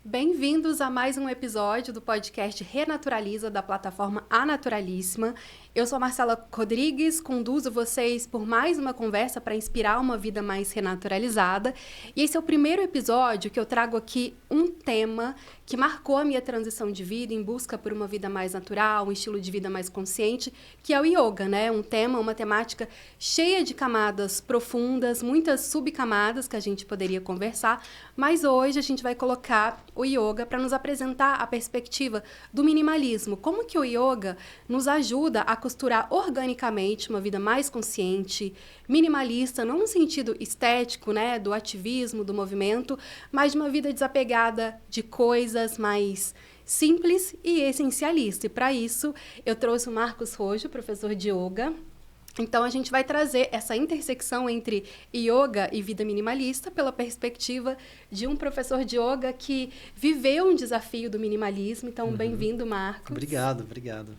Bem-vindos a mais um episódio do podcast Renaturaliza, da plataforma A Naturalíssima. Eu sou a Marcela Rodrigues, conduzo vocês por mais uma conversa para inspirar uma vida mais renaturalizada. E esse é o primeiro episódio que eu trago aqui um tema que marcou a minha transição de vida em busca por uma vida mais natural, um estilo de vida mais consciente, que é o yoga, né? Um tema, uma temática cheia de camadas profundas, muitas subcamadas que a gente poderia conversar, mas hoje a gente vai colocar o yoga para nos apresentar a perspectiva do minimalismo. Como que o yoga nos ajuda a costurar organicamente uma vida mais consciente, minimalista, não no sentido estético, né, do ativismo, do movimento, mas de uma vida desapegada de coisas, mais simples e essencialista. E para isso, eu trouxe o Marcos Rojo, professor de yoga. Então, a gente vai trazer essa intersecção entre yoga e vida minimalista pela perspectiva de um professor de yoga que viveu um desafio do minimalismo. Então, bem-vindo, Marcos. Obrigado. Obrigado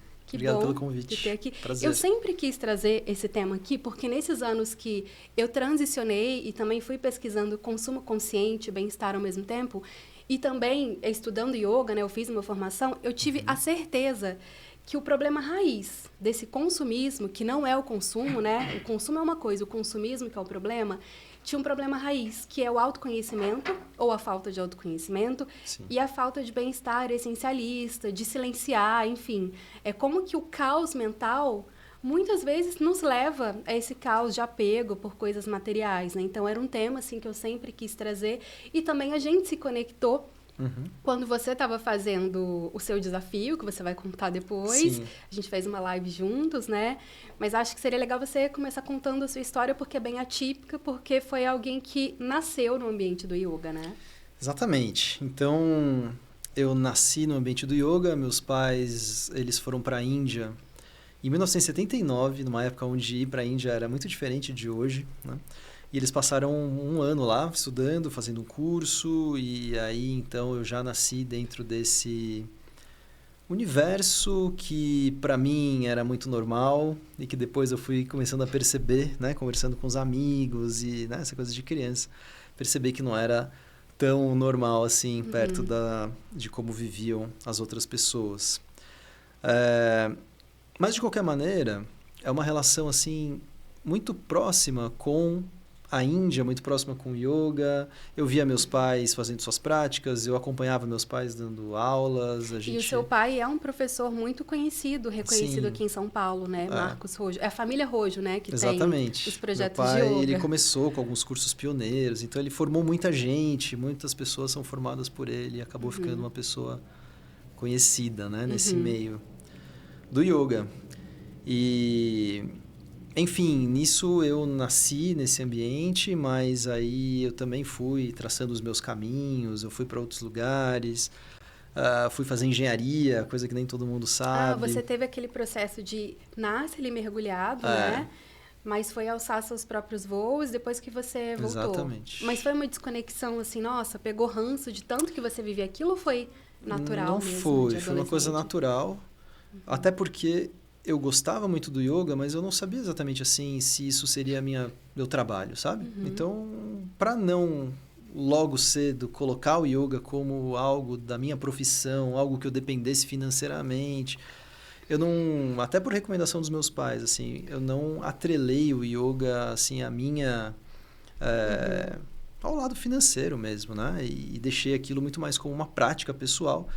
pelo convite. De ter aqui. Prazer. Eu sempre quis trazer esse tema aqui, porque nesses anos que eu transicionei e também fui pesquisando consumo consciente, bem-estar ao mesmo tempo, e também estudando yoga, né, eu fiz uma formação, eu tive a certeza que o problema raiz desse consumismo, que não é o consumo, né? O consumo é uma coisa, o consumismo que é o problema, tinha um problema raiz, que é o autoconhecimento, ou a falta de autoconhecimento, Sim. e a falta de bem-estar essencialista, de silenciar, enfim. É como que o caos mental muitas vezes nos leva a esse caos de apego por coisas materiais, né? Então, era um tema assim, que eu sempre quis trazer, e também a gente se conectou quando você estava fazendo o seu desafio, que você vai contar depois. Sim. A gente fez uma live juntos, né? Mas acho que seria legal você começar contando a sua história, porque é bem atípica, porque foi alguém que nasceu no ambiente do yoga, né? Exatamente. Então, eu nasci no ambiente do yoga, meus pais, eles foram para a Índia em 1979, numa época onde ir para a Índia era muito diferente de hoje, né? E eles passaram um ano lá estudando, fazendo um curso, e aí então eu já nasci dentro desse universo que para mim era muito normal e que depois eu fui começando a perceber, né, conversando com os amigos e, né, essa coisa de criança, perceber que não era tão normal assim perto de como viviam as outras pessoas. Mas de qualquer maneira, é uma relação assim muito próxima com a Índia, muito próxima com o yoga. Eu via meus pais fazendo suas práticas, eu acompanhava meus pais dando aulas. E o seu pai é um professor muito conhecido, reconhecido Sim. aqui em São Paulo, né? Marcos Rojo. É a família Rojo, né? Que Exatamente. tem os projetos Meu pai, de yoga. ele começou com alguns cursos pioneiros, então ele formou muita gente, muitas pessoas são formadas por ele e acabou ficando uma pessoa conhecida, né? Nesse meio do yoga. E... Enfim, nisso eu nasci nesse ambiente, mas aí eu também fui traçando os meus caminhos, eu fui para outros lugares, fui fazer engenharia, coisa que nem todo mundo sabe. Você teve aquele processo de nasce ali mergulhado, né? Mas foi alçar seus próprios voos depois que você voltou. Exatamente. Mas foi uma desconexão assim, nossa, pegou ranço de tanto que você vivia aquilo ou foi natural mesmo? Não foi uma coisa natural, até porque eu gostava muito do yoga, mas eu não sabia exatamente assim se isso seria meu trabalho, sabe? Então, para não logo cedo colocar o yoga como algo da minha profissão, algo que eu dependesse financeiramente, eu não, até por recomendação dos meus pais, assim, eu não atrelei o yoga assim a minha ao lado financeiro mesmo, né? E deixei aquilo muito mais como uma prática pessoal,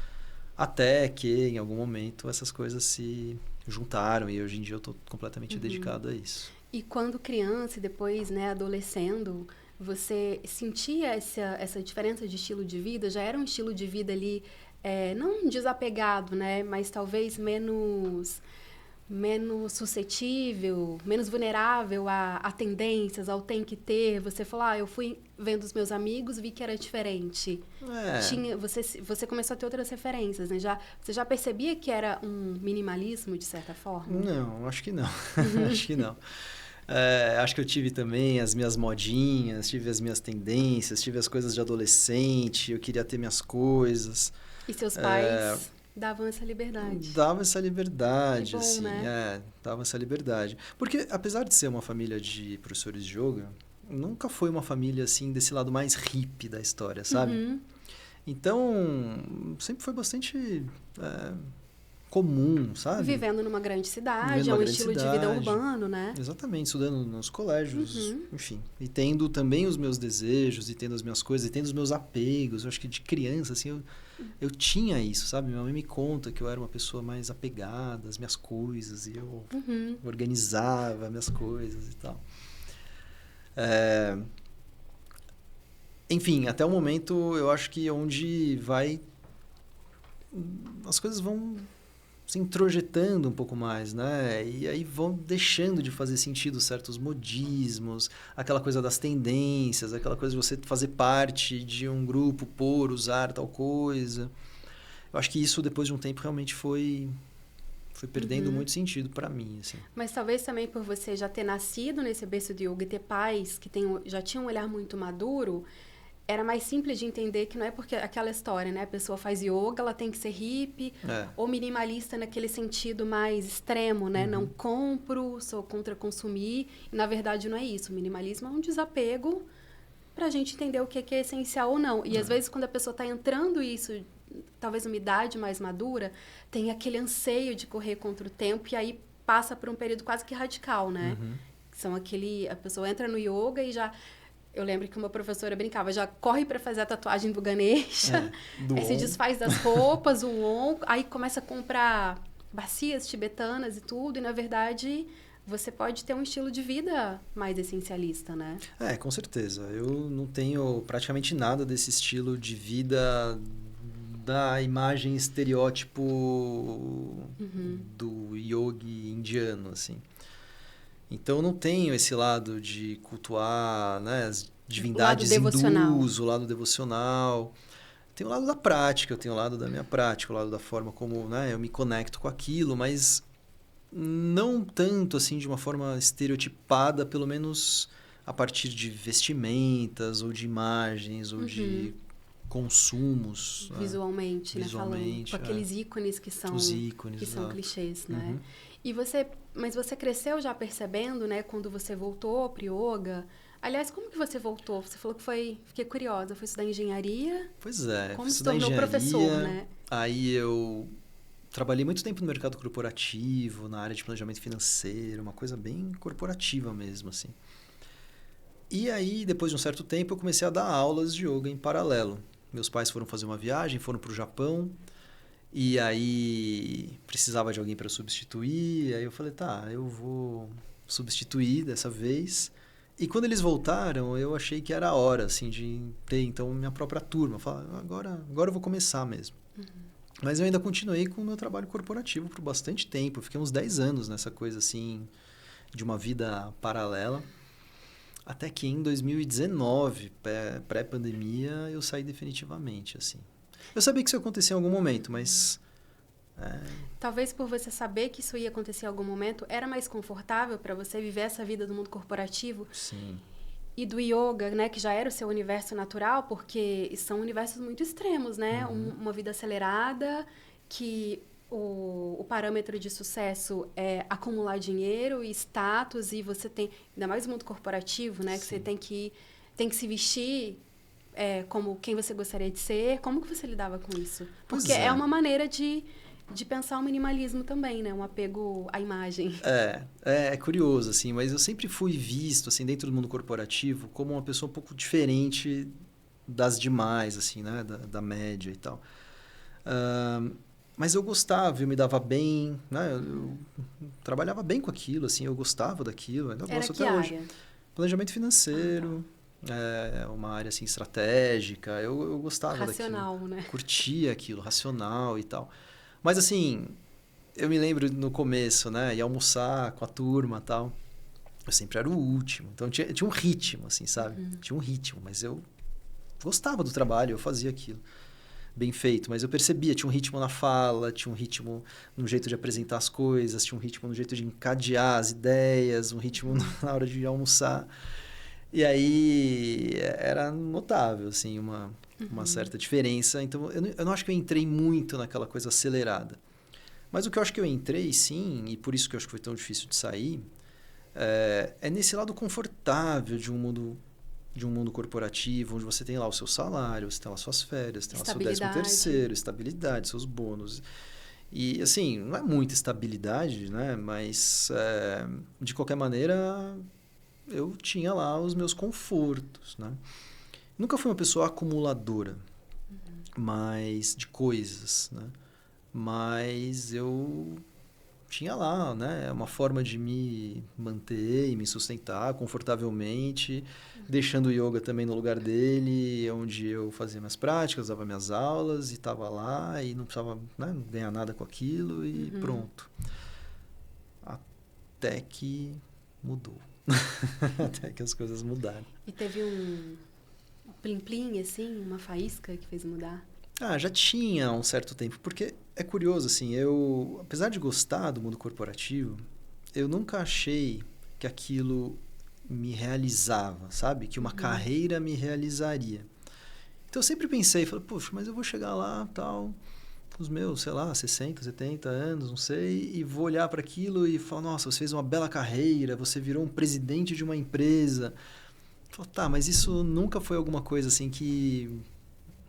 até que em algum momento essas coisas se juntaram e hoje em dia eu estou completamente dedicado a isso. E quando criança e depois, né, adolescendo, você sentia essa diferença de estilo de vida? Já era um estilo de vida ali, não desapegado, né, mas talvez menos suscetível, menos vulnerável a tendências, ao tem que ter? Você falou, eu fui vendo os meus amigos, vi que era diferente. Você começou a ter outras referências, né? Você já percebia que era um minimalismo, de certa forma? Não, acho que não. Acho que não. Acho que eu tive também as minhas modinhas, tive as minhas tendências, tive as coisas de adolescente, eu queria ter minhas coisas. E seus pais davam essa liberdade? Dava essa liberdade, que bom, assim, né? dava essa liberdade. Porque, apesar de ser uma família de professores de yoga, nunca foi uma família, assim, desse lado mais hippie da história, sabe? Então, sempre foi bastante comum, sabe? Vivendo numa grande cidade, Vivendo é um numa grande estilo de cidade. vida urbano, né? Exatamente, estudando nos colégios, enfim. E tendo também os meus desejos, e tendo as minhas coisas, e tendo os meus apegos. Eu acho que de criança, assim, eu tinha isso, sabe? Minha mãe me conta que eu era uma pessoa mais apegada às minhas coisas, e eu organizava minhas coisas e tal. Enfim, até o momento, eu acho que onde vai... As coisas vão se introjetando um pouco mais, né? E aí vão deixando de fazer sentido certos modismos, aquela coisa das tendências, aquela coisa de você fazer parte de um grupo por usar tal coisa. Eu acho que isso, depois de um tempo, realmente foi perdendo muito sentido para mim, assim. Mas talvez também por você já ter nascido nesse berço de yoga e ter pais que já tinham um olhar muito maduro, era mais simples de entender que não é porque aquela história, né? A pessoa faz yoga, ela tem que ser hippie ou minimalista naquele sentido mais extremo, né? Não compro, sou contra consumir. E, na verdade, não é isso. O minimalismo é um desapego para a gente entender o que é essencial ou não. E, às vezes, quando a pessoa está entrando isso, talvez uma idade mais madura, tem aquele anseio de correr contra o tempo e aí passa por um período quase que radical, né? São a pessoa entra no yoga e já... Eu lembro que uma professora brincava, já corre para fazer a tatuagem do Ganesha, aí se desfaz das roupas, o ombro, aí começa a comprar bacias tibetanas e tudo, e na verdade você pode ter um estilo de vida mais essencialista, né? Com certeza. Eu não tenho praticamente nada desse estilo de vida da imagem estereótipo do yogi indiano, assim. Então, eu não tenho esse lado de cultuar, né, as divindades hindus, o lado devocional. Tem o lado da prática, eu tenho o lado da minha prática, o lado da forma como, né, eu me conecto com aquilo, mas não tanto assim de uma forma estereotipada, pelo menos a partir de vestimentas, ou de imagens, ou de consumos. Visualmente, né? Falando, com aqueles ícones que são, clichês, né? Mas você cresceu já percebendo, né, quando você voltou pro yoga? Aliás, como que você voltou? Você falou que fiquei curiosa, foi estudar engenharia? Pois é, como se tornou professor, né? Aí eu trabalhei muito tempo no mercado corporativo, na área de planejamento financeiro, uma coisa bem corporativa mesmo, assim. E aí, depois de um certo tempo, eu comecei a dar aulas de yoga em paralelo. Meus pais foram fazer uma viagem, foram para o Japão, e aí precisava de alguém para substituir. Aí eu falei, tá, eu vou substituir dessa vez. E quando eles voltaram, eu achei que era a hora, assim, de ter, então, minha própria turma. Falar, agora eu vou começar mesmo. Mas eu ainda continuei com o meu trabalho corporativo por bastante tempo. Eu fiquei uns 10 anos nessa coisa, assim, de uma vida paralela. Até que em 2019, pré-pandemia, eu saí definitivamente, assim. Eu sabia que isso ia acontecer em algum momento, mas... Talvez por você saber que isso ia acontecer em algum momento, era mais confortável para você viver essa vida do mundo corporativo? Sim. E do yoga, né, que já era o seu universo natural, porque são universos muito extremos, né? Uma vida acelerada, que o parâmetro de sucesso é acumular dinheiro e status, e você tem, ainda mais o mundo corporativo, né? Sim. Que você tem que se vestir como quem você gostaria de ser. Como que você lidava com isso? Porque é uma maneira de pensar o minimalismo também, né? Um apego à imagem. É curioso, assim, mas eu sempre fui visto, assim, dentro do mundo corporativo, como uma pessoa um pouco diferente das demais, assim, né? Da média e tal. Mas eu gostava, eu me dava bem, né? Eu trabalhava bem com aquilo, assim, eu gostava daquilo, ainda gosto até hoje. Planejamento financeiro, uma área, assim, estratégica, eu gostava racional, daquilo. Né? Curtia aquilo, racional e tal. Mas, assim, eu me lembro no começo, né? Ia almoçar com a turma e tal. Eu sempre era o último. Então, tinha um ritmo, assim, sabe? Tinha um ritmo, mas eu gostava do trabalho, eu fazia aquilo. Bem feito. Mas eu percebia, tinha um ritmo na fala, tinha um ritmo no jeito de apresentar as coisas, tinha um ritmo no jeito de encadear as ideias, um ritmo na hora de almoçar. E aí, era notável, assim, uma certa diferença. Então, eu não acho que eu entrei muito naquela coisa acelerada. Mas o que eu acho que eu entrei, sim, e por isso que eu acho que foi tão difícil de sair, é nesse lado confortável de um mundo de um mundo corporativo, onde você tem lá o seu salário, você tem lá suas férias, tem lá seu 13º, estabilidade, seus bônus. E, assim, não é muita estabilidade, né? Mas, de qualquer maneira, eu tinha lá os meus confortos, né? Nunca fui uma pessoa acumuladora, mas de coisas, né? Mas eu tinha lá, né? Uma forma de me manter e me sustentar confortavelmente, deixando o yoga também no lugar dele, onde eu fazia minhas práticas, dava minhas aulas e estava lá e não precisava, né, ganhar nada com aquilo e pronto. Até que mudou. Até que as coisas mudaram. E teve um plim-plim, assim, uma faísca que fez mudar? Já tinha há um certo tempo, porque é curioso, assim, eu, apesar de gostar do mundo corporativo, eu nunca achei que aquilo me realizava, sabe? Que uma carreira me realizaria. Então eu sempre pensei, falei, poxa, mas eu vou chegar lá, tal, com os meus, sei lá, 60, 70 anos, não sei, e vou olhar para aquilo e falar, nossa, você fez uma bela carreira, você virou um presidente de uma empresa. Falei, tá, mas isso nunca foi alguma coisa assim que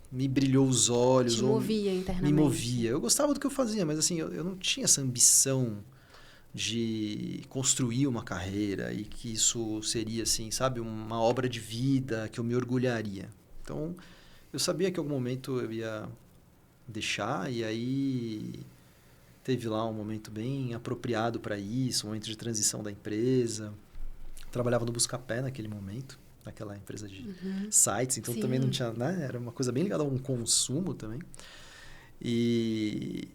me brilhou os olhos. Te movia internamente. Me movia. Eu gostava do que eu fazia, mas assim, eu não tinha essa ambição de construir uma carreira e que isso seria, assim, sabe, uma obra de vida que eu me orgulharia. Então, eu sabia que em algum momento eu ia deixar e aí teve lá um momento bem apropriado para isso, um momento de transição da empresa. Trabalhava no Buscapé naquele momento, naquela empresa de sites, então também não tinha, né? Era uma coisa bem ligada a um consumo também. E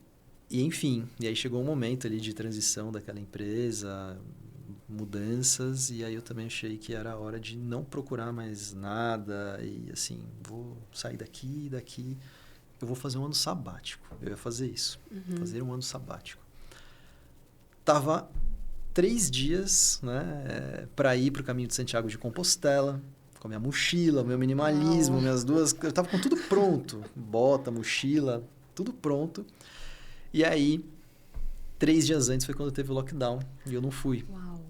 enfim, e aí chegou um momento ali de transição daquela empresa, mudanças, e aí eu também achei que era a hora de não procurar mais nada e assim, vou sair daqui, eu vou fazer um ano sabático. Eu ia fazer isso, fazer um ano sabático. Tava 3 dias, né, para ir para o caminho de Santiago de Compostela, com a minha mochila, meu minimalismo, minhas duas... Eu tava com tudo pronto, bota, mochila, tudo pronto. E aí, 3 dias antes foi quando teve o lockdown e eu não fui. Uau.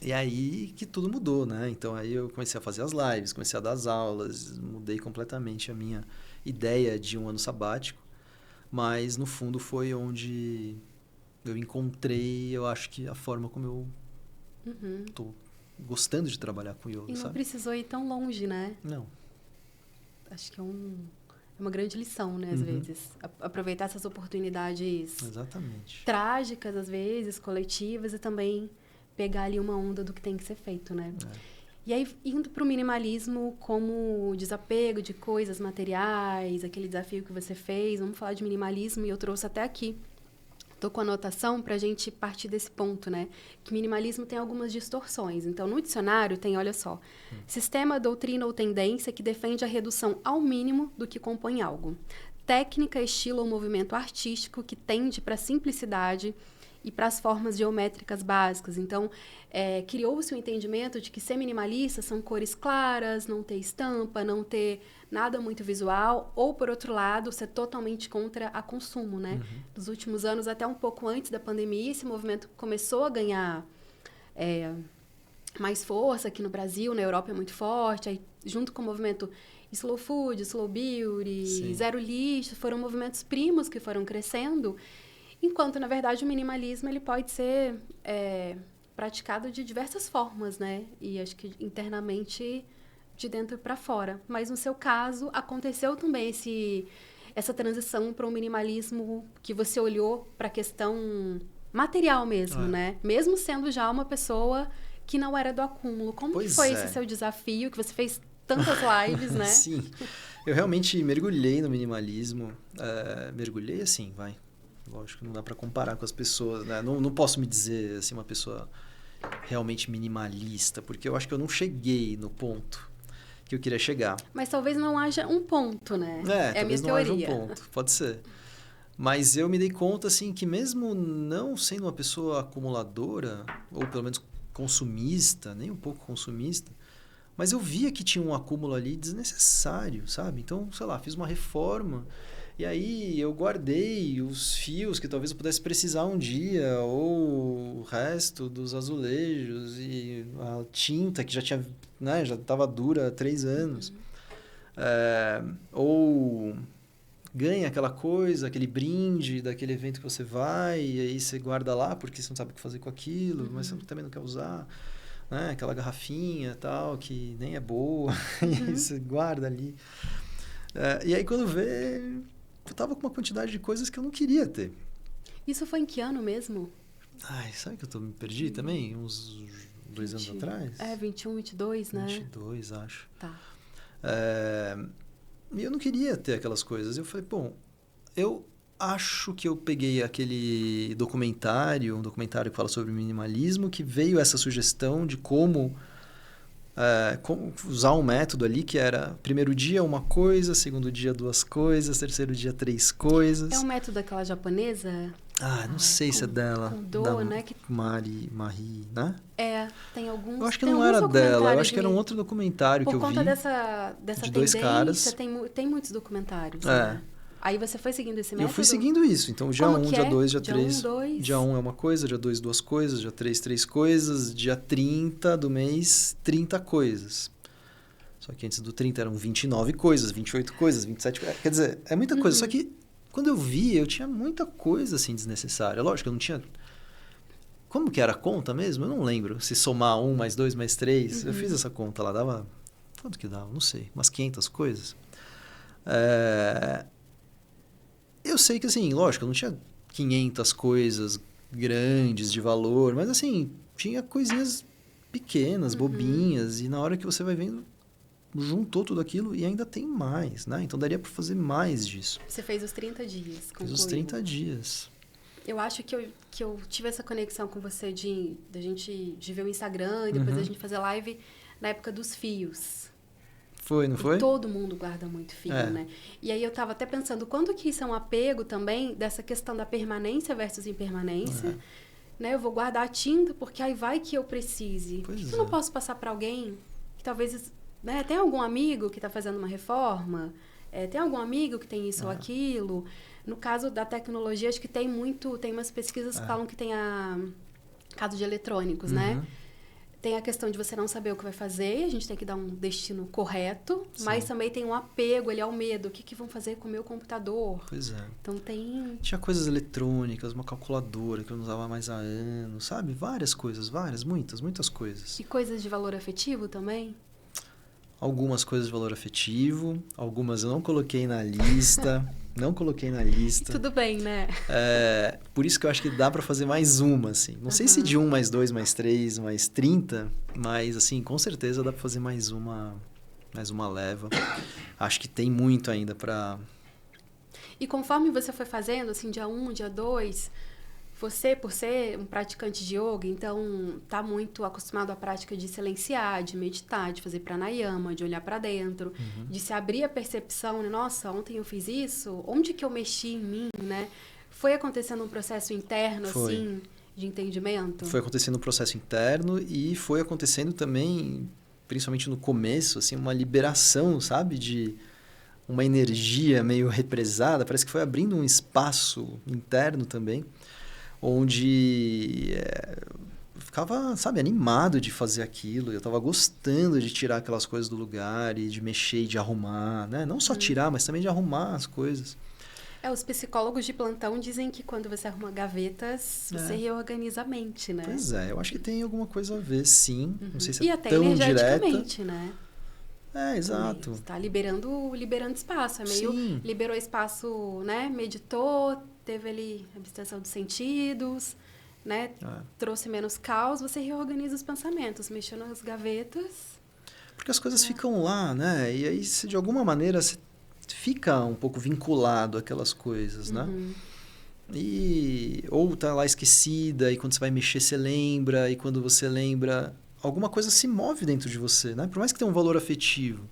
E aí que tudo mudou, né? Então aí eu comecei a fazer as lives, comecei a dar as aulas, mudei completamente a minha ideia de um ano sabático. Mas no fundo foi onde eu encontrei, eu acho que a forma como eu tô gostando de trabalhar com yoga, E não sabe? precisou ir tão longe, né? Não. Acho que é uma grande lição, né, às vezes. Aproveitar essas oportunidades Exatamente. trágicas, às vezes, coletivas, e também pegar ali uma onda do que tem que ser feito, né? E aí, indo para o minimalismo como desapego de coisas materiais, aquele desafio que você fez, vamos falar de minimalismo, e eu trouxe até aqui. Estou com anotação para a gente partir desse ponto, né? Que minimalismo tem algumas distorções. Então, no dicionário tem, olha só, sistema, doutrina ou tendência que defende a redução ao mínimo do que compõe algo. Técnica, estilo ou movimento artístico que tende para a simplicidade e para as formas geométricas básicas. Então, criou-se o entendimento de que ser minimalista são cores claras, não ter estampa, não ter nada muito visual, ou, por outro lado, ser totalmente contra a consumo, né? Nos últimos anos, até um pouco antes da pandemia, esse movimento começou a ganhar mais força aqui no Brasil, na Europa é muito forte, aí, junto com o movimento Slow Food, Slow Beauty, Zero Lixo, foram movimentos primos que foram crescendo, enquanto, na verdade, o minimalismo ele pode ser praticado de diversas formas, né? E acho que internamente de dentro para fora. Mas, no seu caso, aconteceu também essa transição para um minimalismo que você olhou para a questão material mesmo, né? Mesmo sendo já uma pessoa que não era do acúmulo. Como que foi esse seu desafio, que você fez tantas lives, né? Sim, eu realmente mergulhei no minimalismo. Mergulhei assim, vai. Lógico que não dá para comparar com as pessoas, né? Não posso me dizer assim, uma pessoa realmente minimalista, porque eu acho que eu não cheguei no ponto que eu queria chegar. Mas talvez não haja um ponto, né? É a minha teoria. Talvez não haja um ponto, pode ser. Mas eu me dei conta, assim, que mesmo não sendo uma pessoa acumuladora, ou pelo menos consumista, nem um pouco consumista, mas eu via que tinha um acúmulo ali desnecessário, sabe? Então, sei lá, fiz uma reforma E aí eu guardei os fios que talvez eu pudesse precisar um dia, ou o resto dos azulejos e a tinta que já tinha, né, já estava dura há 3 anos. Ou ganha aquela coisa, aquele brinde daquele evento que você vai, e aí você guarda lá porque você não sabe o que fazer com aquilo, mas você também não quer usar, né? Aquela garrafinha tal, que nem é boa, e aí você guarda ali. E aí quando vê, eu tava com uma quantidade de coisas que eu não queria ter. Isso foi em que ano mesmo? Ai, sabe que eu me perdi também? Uns 2 anos atrás? 21, 22, né? 22, acho. Tá. E eu não queria ter aquelas coisas. Eu falei, bom, eu acho que eu peguei aquele documentário, um documentário que fala sobre minimalismo, que veio essa sugestão de como usar um método ali que era primeiro dia uma coisa, segundo dia 2 coisas, terceiro dia 3 coisas. É um método daquela japonesa? Não sei se é dela. Kondo, né? Marie, né? Tem alguns. Eu acho que não era dela, eu acho que era um outro documentário que eu vi. Por conta dessa de tendência, 2 caras. tem muitos documentários, né? Aí você foi seguindo esse método? Eu fui seguindo isso. Então, dia 1, dia 2, dia 3. Dia 1 é uma coisa, dia 2, 2 coisas, dia 3, 3 coisas, dia 30 do mês, 30 coisas. Só que antes do 30 eram 29 coisas, 28 coisas, 27 coisas. Quer dizer, é muita coisa. Só que quando eu vi, eu tinha muita coisa assim desnecessária. Lógico, eu não tinha... Como que era a conta mesmo? Eu não lembro. Se somar 1 mais 2 mais 3. Eu fiz essa conta lá, dava... Quanto que dava? Não sei. Umas 500 coisas. Eu sei que, assim, lógico, eu não tinha 500 coisas grandes de valor, mas, assim, tinha coisinhas pequenas, bobinhas, e na hora que você vai vendo, juntou tudo aquilo e ainda tem mais, né? Então, daria para fazer mais disso. Você fez os 30 dias. Fiz os 30 dias. Eu acho que eu tive essa conexão com você de ver o Instagram e depois a gente fazer live na época dos fios. Foi, não foi? E todo mundo guarda muito fio, né? E aí eu tava até pensando, quando que isso é um apego também dessa questão da permanência versus impermanência, né? Eu vou guardar a tinta porque aí vai que eu precise. Por que eu não posso passar para alguém que talvez... Né? Tem algum amigo que está fazendo uma reforma? Tem algum amigo que tem isso ou aquilo? No caso da tecnologia, acho que tem umas pesquisas que falam que tem caso de eletrônicos, né? Tem a questão de você não saber o que vai fazer, a gente tem que dar um destino correto, mas também tem um apego ali ao medo. O que vão fazer com o meu computador? Pois é. Então tem... Tinha coisas eletrônicas, uma calculadora que eu não usava mais há anos, sabe? Várias coisas, muitas coisas. E coisas de valor afetivo também? Algumas coisas de valor afetivo, algumas eu não coloquei na lista. Tudo bem, né? Por isso que eu acho que dá para fazer mais uma, assim. Não sei se de 1 mais 2 mais 3 mais 30, mas, assim, com certeza dá para fazer mais uma leva. Acho que tem muito ainda para... E conforme você foi fazendo, assim, dia 1, dia 2... Você, por ser um praticante de yoga, então tá muito acostumado à prática de silenciar, de meditar, de fazer pranayama, de olhar para dentro, de se abrir a percepção, né? Nossa, ontem eu fiz isso, onde que eu mexi em mim, né? Foi acontecendo um processo interno, assim, de entendimento? Foi acontecendo um processo interno e foi acontecendo também, principalmente no começo, assim, uma liberação, sabe? De uma energia meio represada, parece que foi abrindo um espaço interno também, onde eu ficava, sabe, animado de fazer aquilo. Eu estava gostando de tirar aquelas coisas do lugar e de mexer e de arrumar, né? Não só tirar, mas também de arrumar as coisas. Os psicólogos de plantão dizem que quando você arruma gavetas, você reorganiza a mente, né? Pois é, eu acho que tem alguma coisa a ver, sim. Não sei se e é até tão energeticamente, direta. né? Exato. Você tá liberando espaço. Sim. Liberou espaço, né? Meditou, teve ali a abstenção dos sentidos, né? Trouxe menos caos, você reorganiza os pensamentos, mexeu nas gavetas. Porque as coisas ficam lá, né? E aí, de alguma maneira, você fica um pouco vinculado àquelas coisas, né? Ou tá lá esquecida, e quando você vai mexer, você lembra, e quando você lembra, alguma coisa se move dentro de você, né? Por mais que tenha um valor afetivo.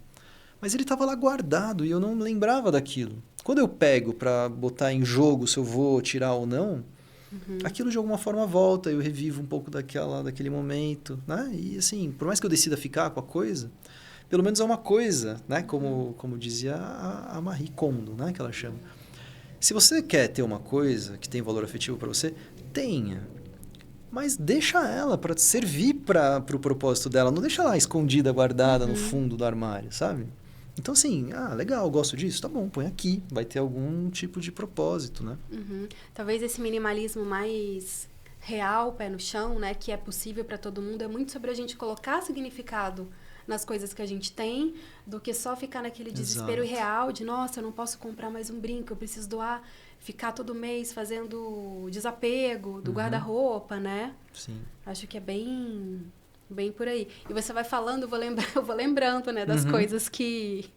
Mas ele estava lá guardado e eu não lembrava daquilo. Quando eu pego para botar em jogo se eu vou tirar ou não, aquilo de alguma forma volta, eu revivo um pouco daquele momento, né? E assim, por mais que eu decida ficar com a coisa, pelo menos é uma coisa, né? Como dizia a Marie Kondo, né? Que ela chama. Se você quer ter uma coisa que tem valor afetivo para você, tenha. Mas deixa ela para servir para o propósito dela. Não deixa ela escondida, guardada no fundo do armário, sabe? Então, assim, legal, gosto disso. Tá bom, põe aqui. Vai ter algum tipo de propósito, né? Talvez esse minimalismo mais real, pé no chão, né? Que é possível para todo mundo. É muito sobre a gente colocar significado nas coisas que a gente tem, do que só ficar naquele desespero irreal de, nossa, eu não posso comprar mais um brinco, eu preciso doar, ficar todo mês fazendo desapego do guarda-roupa, né? Sim. Acho que é bem por aí. E você vai falando, eu vou lembrando, né, das coisas que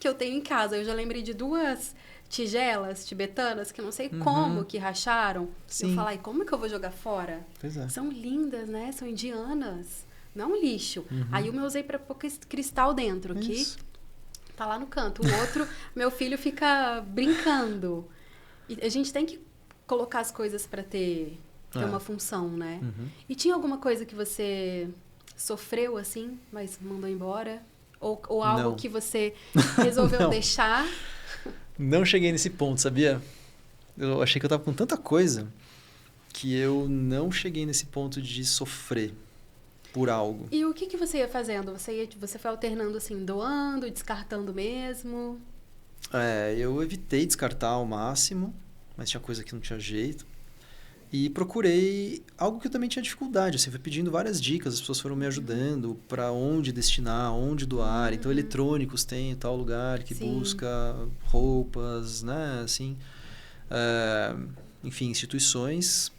eu tenho em casa. Eu já lembrei de 2 tigelas tibetanas que não sei como que racharam. Sim. Eu falo, como que eu vou jogar fora? Pois é. São lindas, né? São indianas. Não um lixo. Aí uma eu usei para pôr cristal dentro, Isso. que tá lá no canto. O outro, meu filho fica brincando. E a gente tem que colocar as coisas para ter uma função, né? E tinha alguma coisa que você sofreu, assim, mas mandou embora? Ou algo Não. que você resolveu deixar? Não cheguei nesse ponto, sabia? Eu achei que eu tava com tanta coisa que eu não cheguei nesse ponto de sofrer por algo. E o que você ia fazendo? Você foi alternando, assim, doando, descartando mesmo? Eu evitei descartar ao máximo, mas tinha coisa que não tinha jeito. E procurei algo que eu também tinha dificuldade. Assim, fui pedindo várias dicas, as pessoas foram me ajudando para onde destinar, onde doar. Então, eletrônicos tem tal lugar que busca roupas, né? Assim, enfim, instituições.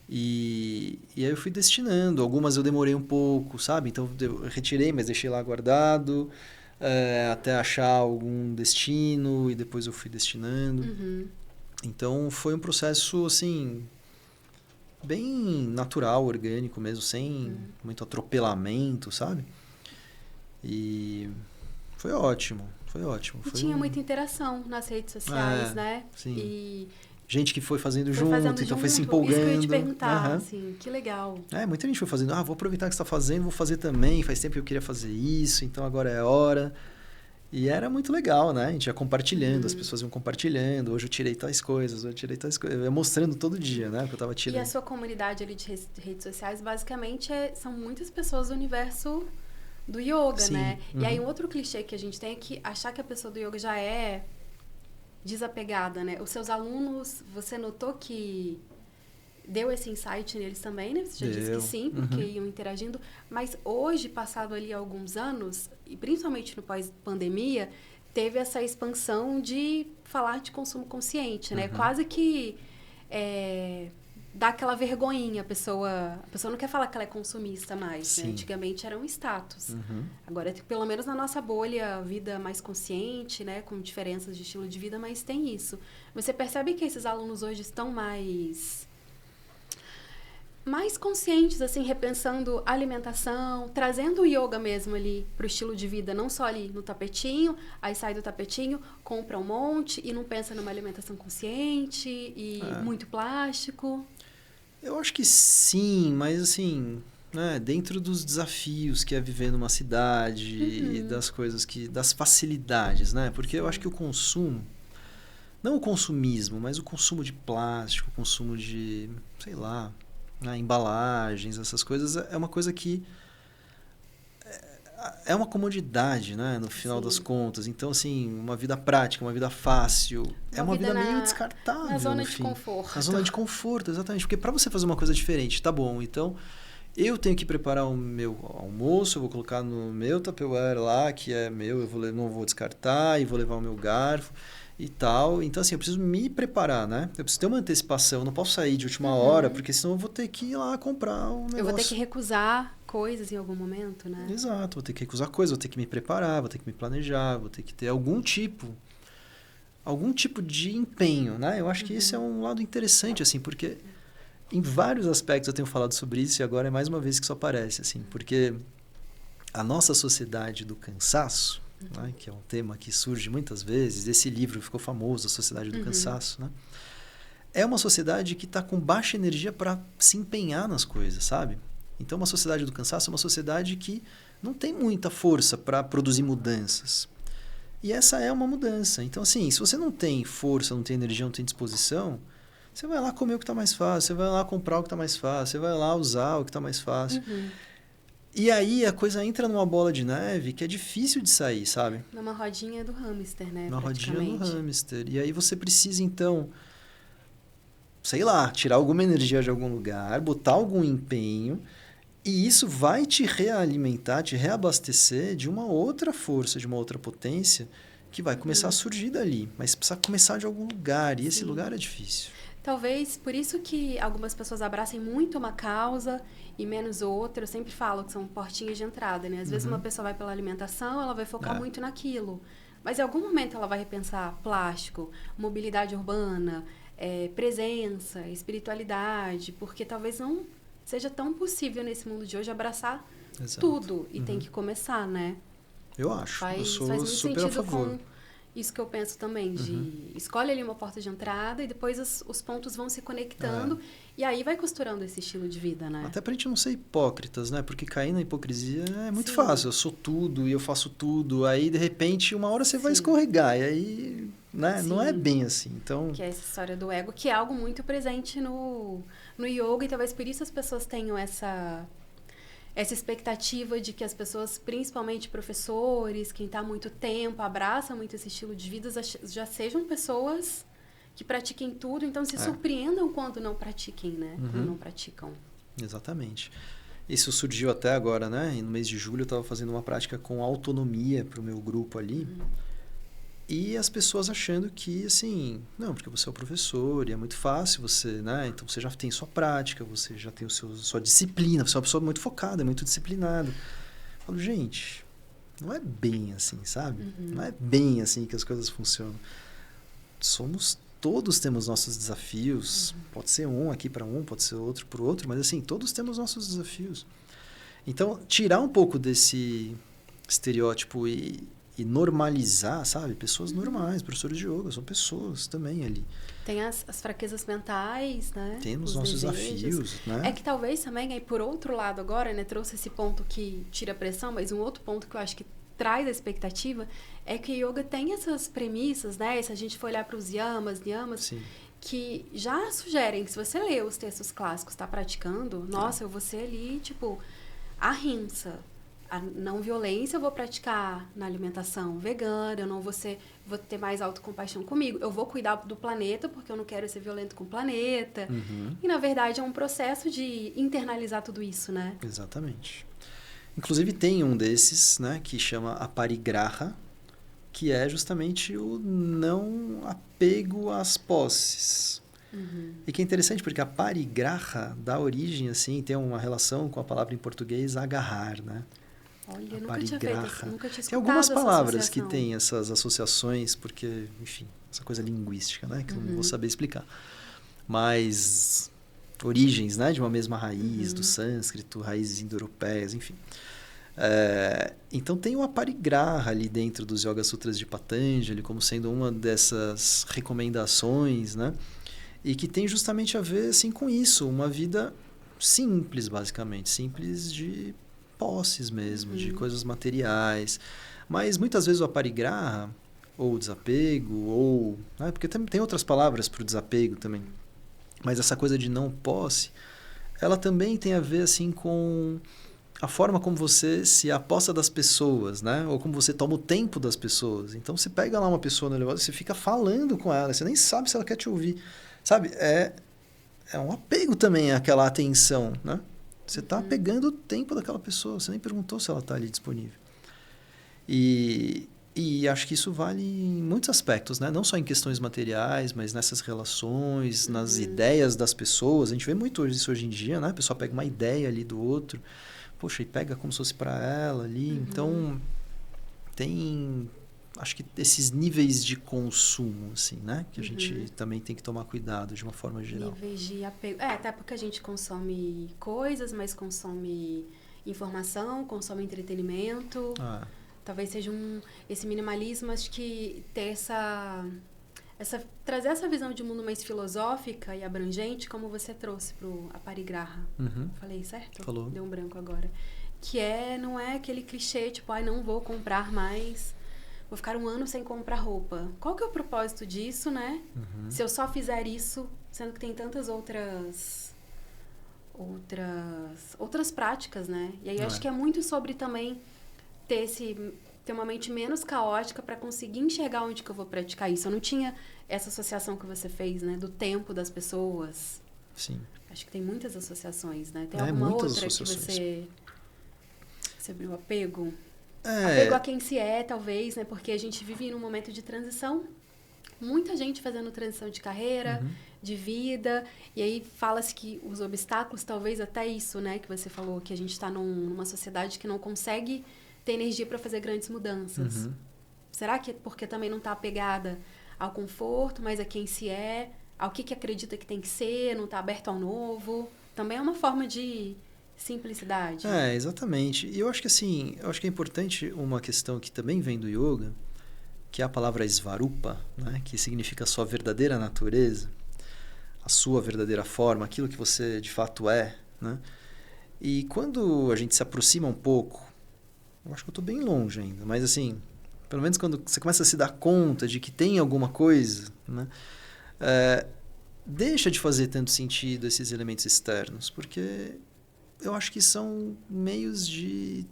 E aí eu fui destinando. Algumas eu demorei um pouco, sabe? Então, eu retirei, mas deixei lá guardado. Até achar algum destino e depois eu fui destinando. Então, foi um processo, assim, bem natural, orgânico mesmo, sem muito atropelamento, sabe? E foi ótimo, foi ótimo. E tinha muita interação nas redes sociais, né? Sim. E gente que foi fazendo junto, então foi se empolgando. Isso que eu ia te perguntar, assim, que legal. Muita gente foi fazendo, vou aproveitar que você está fazendo, vou fazer também, faz tempo que eu queria fazer isso, então agora é a hora. E era muito legal, né? A gente ia compartilhando, as pessoas iam compartilhando. Hoje eu tirei tais coisas, Eu ia mostrando todo dia, né? Que eu tava tirando. E a sua comunidade ali de redes sociais, basicamente, são muitas pessoas do universo do yoga, né? E aí, um outro clichê que a gente tem é que achar que a pessoa do yoga já é desapegada, né? Os seus alunos, você notou que deu esse insight neles também, né? Você já disse que sim, porque iam interagindo. Mas hoje, passado ali alguns anos, e principalmente no pós-pandemia, teve essa expansão de falar de consumo consciente, né? Quase que dá aquela vergonhinha, a pessoa não quer falar que ela é consumista mais, né? Antigamente era um status. Agora, pelo menos na nossa bolha, vida mais consciente, né? Com diferenças de estilo de vida, mas tem isso. Você percebe que esses alunos hoje estão mais conscientes, assim, repensando a alimentação, trazendo o yoga mesmo ali pro estilo de vida, não só ali no tapetinho, aí sai do tapetinho, compra um monte e não pensa numa alimentação consciente e muito plástico? Eu acho que sim, mas assim, né, dentro dos desafios que é viver numa cidade e das coisas das facilidades, né? Porque eu acho que o consumo, não o consumismo, mas o consumo de plástico, o consumo de, sei lá, embalagens, essas coisas, é uma coisa que é uma comodidade, né, no final das contas. Então, assim, uma vida prática, uma vida fácil, é uma vida meio descartável. Na zona de conforto. Na zona de conforto, exatamente. Porque para você fazer uma coisa diferente, tá bom, então eu tenho que preparar o meu almoço, eu vou colocar no meu Tupperware lá, que é meu, não vou descartar, e vou levar o meu garfo e tal. Então, assim, eu preciso me preparar, né? Eu preciso ter uma antecipação, eu não posso sair de última hora, porque senão eu vou ter que ir lá comprar um negócio. Eu vou ter que recusar coisas em algum momento, né? Exato, vou ter que recusar coisas, vou ter que me preparar, vou ter que me planejar, vou ter que ter algum tipo de empenho, né? Eu acho que esse é um lado interessante, assim, porque em vários aspectos eu tenho falado sobre isso e agora é mais uma vez que isso aparece, assim, porque a nossa sociedade do cansaço, né, que é um tema que surge muitas vezes, esse livro ficou famoso, A Sociedade do Cansaço, né? É uma sociedade que está com baixa energia para se empenhar nas coisas, sabe? Então, uma sociedade do cansaço é uma sociedade que não tem muita força para produzir mudanças. E essa é uma mudança. Então, assim, se você não tem força, não tem energia, não tem disposição, você vai lá comer o que está mais fácil, você vai lá comprar o que está mais fácil, você vai lá usar o que está mais fácil. E aí a coisa entra numa bola de neve que é difícil de sair, sabe? Numa rodinha do hamster, né? Uma rodinha do hamster. E aí você precisa, então, sei lá, tirar alguma energia de algum lugar, botar algum empenho, e isso vai te realimentar, te reabastecer de uma outra força, de uma outra potência que vai começar a surgir dali. Mas precisa começar de algum lugar, e esse lugar é difícil. Talvez por isso que algumas pessoas abracem muito uma causa e menos outra. Eu sempre falo que são portinhas de entrada, né? Às vezes uma pessoa vai pela alimentação, ela vai focar muito naquilo. Mas em algum momento ela vai repensar plástico, mobilidade urbana, presença, espiritualidade, porque talvez não seja tão possível nesse mundo de hoje abraçar tudo. E tem que começar, né? Eu acho. Eu sou faz muito super sentido a favor. com isso que eu penso também, de escolhe ali uma porta de entrada e depois os pontos vão se conectando e aí vai costurando esse estilo de vida, né? Até pra gente não ser hipócritas, né? Porque cair na hipocrisia é muito fácil. Eu sou tudo e eu faço tudo. Aí, de repente, uma hora você vai escorregar. E aí, né? Não é bem assim. Então... Que é essa história do ego, que é algo muito presente no yoga. E talvez por isso as pessoas tenham essa expectativa de que as pessoas, principalmente professores, quem está há muito tempo, abraça muito esse estilo de vida, já sejam pessoas que pratiquem tudo, então se surpreendam quando não pratiquem, né? Quando não praticam. Exatamente. Isso surgiu até agora, né? No mês de julho eu estava fazendo uma prática com autonomia para o meu grupo ali. E as pessoas achando que, assim, não, porque você é o professor e é muito fácil você, né? Então você já tem sua prática, você já tem sua disciplina, você é uma pessoa muito focada, muito disciplinada. Eu falo, gente, não é bem assim, sabe? Não é bem assim que as coisas funcionam. Todos temos nossos desafios. Pode ser um aqui para um, pode ser outro para o outro, mas assim, todos temos nossos desafios. Então, tirar um pouco desse estereótipo e normalizar, sabe? Pessoas normais, professores de yoga, são pessoas também ali. Tem as fraquezas mentais, né? Tem os nossos desafios, né? É que talvez também, aí por outro lado agora, né? Trouxe esse ponto que tira a pressão, mas um outro ponto que eu acho que traz a expectativa é que o yoga tem essas premissas, né? Se a gente for olhar para os yamas, niyamas, que já sugerem que se você ler os textos clássicos, está praticando, nossa, eu vou ser ali, tipo, ahimsa. A não violência eu vou praticar na alimentação vegana, eu não vou ter mais autocompaixão comigo. Eu vou cuidar do planeta porque eu não quero ser violento com o planeta. E, na verdade, é um processo de internalizar tudo isso, né? Exatamente. Inclusive, tem um desses, né, que chama aparigraha, que é justamente o não apego às posses. E que é interessante porque a parigraha dá origem, assim, tem uma relação com a palavra em português agarrar, né? Olha, nunca tinha escutado. Tem algumas palavras que associação. têm essas associações, porque, enfim, essa coisa linguística, né? Que eu não vou saber explicar. Mas origens, né? De uma mesma raiz, do sânscrito, raízes indo-europeias, enfim. Então tem o aparigraha ali dentro dos Yoga Sutras de Patanjali como sendo uma dessas recomendações, né? E que tem justamente a ver, assim, com isso. Uma vida simples, basicamente. Simples de posses mesmo, de coisas materiais. Mas muitas vezes o aparigraha, ou o desapego, ou... Né? Porque tem outras palavras para o desapego também. Mas essa coisa de não posse, ela também tem a ver, assim, com a forma como você se aposta das pessoas, né? Ou como você toma o tempo das pessoas. Então, você pega lá uma pessoa no elevador, você fica falando com ela, você nem sabe se ela quer te ouvir. Sabe? É um apego também àquela atenção, né? Você está pegando o tempo daquela pessoa, você nem perguntou se ela está ali disponível. E acho que isso vale em muitos aspectos, né? Não só em questões materiais, mas nessas relações, nas ideias das pessoas. A gente vê muito isso hoje em dia, né? A pessoa pega uma ideia ali do outro, poxa, e pega como se fosse para ela ali. Então, tem... Acho que esses níveis de consumo, assim, né? Que a gente também tem que tomar cuidado de uma forma geral. Níveis de apego. Até porque a gente consome coisas, mas consome informação, consome entretenimento. Talvez seja esse minimalismo, acho que ter trazer essa visão de mundo mais filosófica e abrangente, como você trouxe pro aparigraha. Falei certo? Falou. Deu um branco agora. Que não é aquele clichê, tipo, não vou comprar mais... vou ficar 1 ano sem comprar roupa. Qual que é o propósito disso, né? Se eu só fizer isso, sendo que tem tantas outras práticas, né? E aí acho que é muito sobre também ter uma mente menos caótica para conseguir enxergar onde que eu vou praticar isso. Eu não tinha essa associação que você fez, né? Do tempo das pessoas. Sim. Acho que tem muitas associações, né? Tem alguma outra que você abriu apego? Apego a quem se é, talvez, né? Porque a gente vive num momento de transição. Muita gente fazendo transição de carreira, de vida. E aí fala-se que os obstáculos, talvez até isso, né? Que você falou, que a gente está numa sociedade que não consegue ter energia para fazer grandes mudanças. Será que é porque também não está apegada ao conforto, mas a quem se é, ao que acredita que tem que ser, não está aberto ao novo? Também é uma forma de simplicidade. Exatamente. E eu acho que assim, é importante uma questão que também vem do yoga, que é a palavra svarupa, né? Que significa a sua verdadeira natureza, a sua verdadeira forma, aquilo que você de fato é, né? E quando a gente se aproxima um pouco, eu acho que eu estou bem longe ainda, mas assim, pelo menos quando você começa a se dar conta de que tem alguma coisa, né? Deixa de fazer tanto sentido esses elementos externos, porque eu acho que são meios de,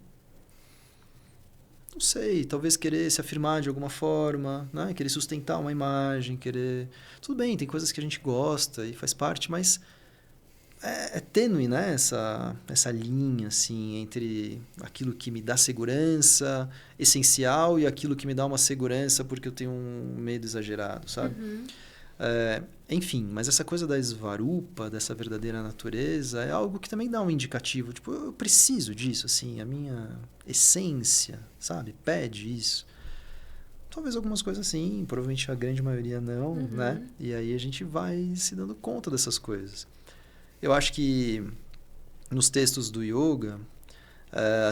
não sei, talvez querer se afirmar de alguma forma, né? Querer sustentar uma imagem, querer... Tudo bem, tem coisas que a gente gosta e faz parte, mas é tênue, né? Essa linha, assim, entre aquilo que me dá segurança essencial e aquilo que me dá uma segurança porque eu tenho um medo exagerado, sabe? Enfim, mas essa coisa da svarupa, dessa verdadeira natureza, é algo que também dá um indicativo. Tipo, eu preciso disso, assim, a minha essência, sabe? Pede isso. Talvez algumas coisas sim, provavelmente a grande maioria não, né? E aí a gente vai se dando conta dessas coisas. Eu acho que nos textos do yoga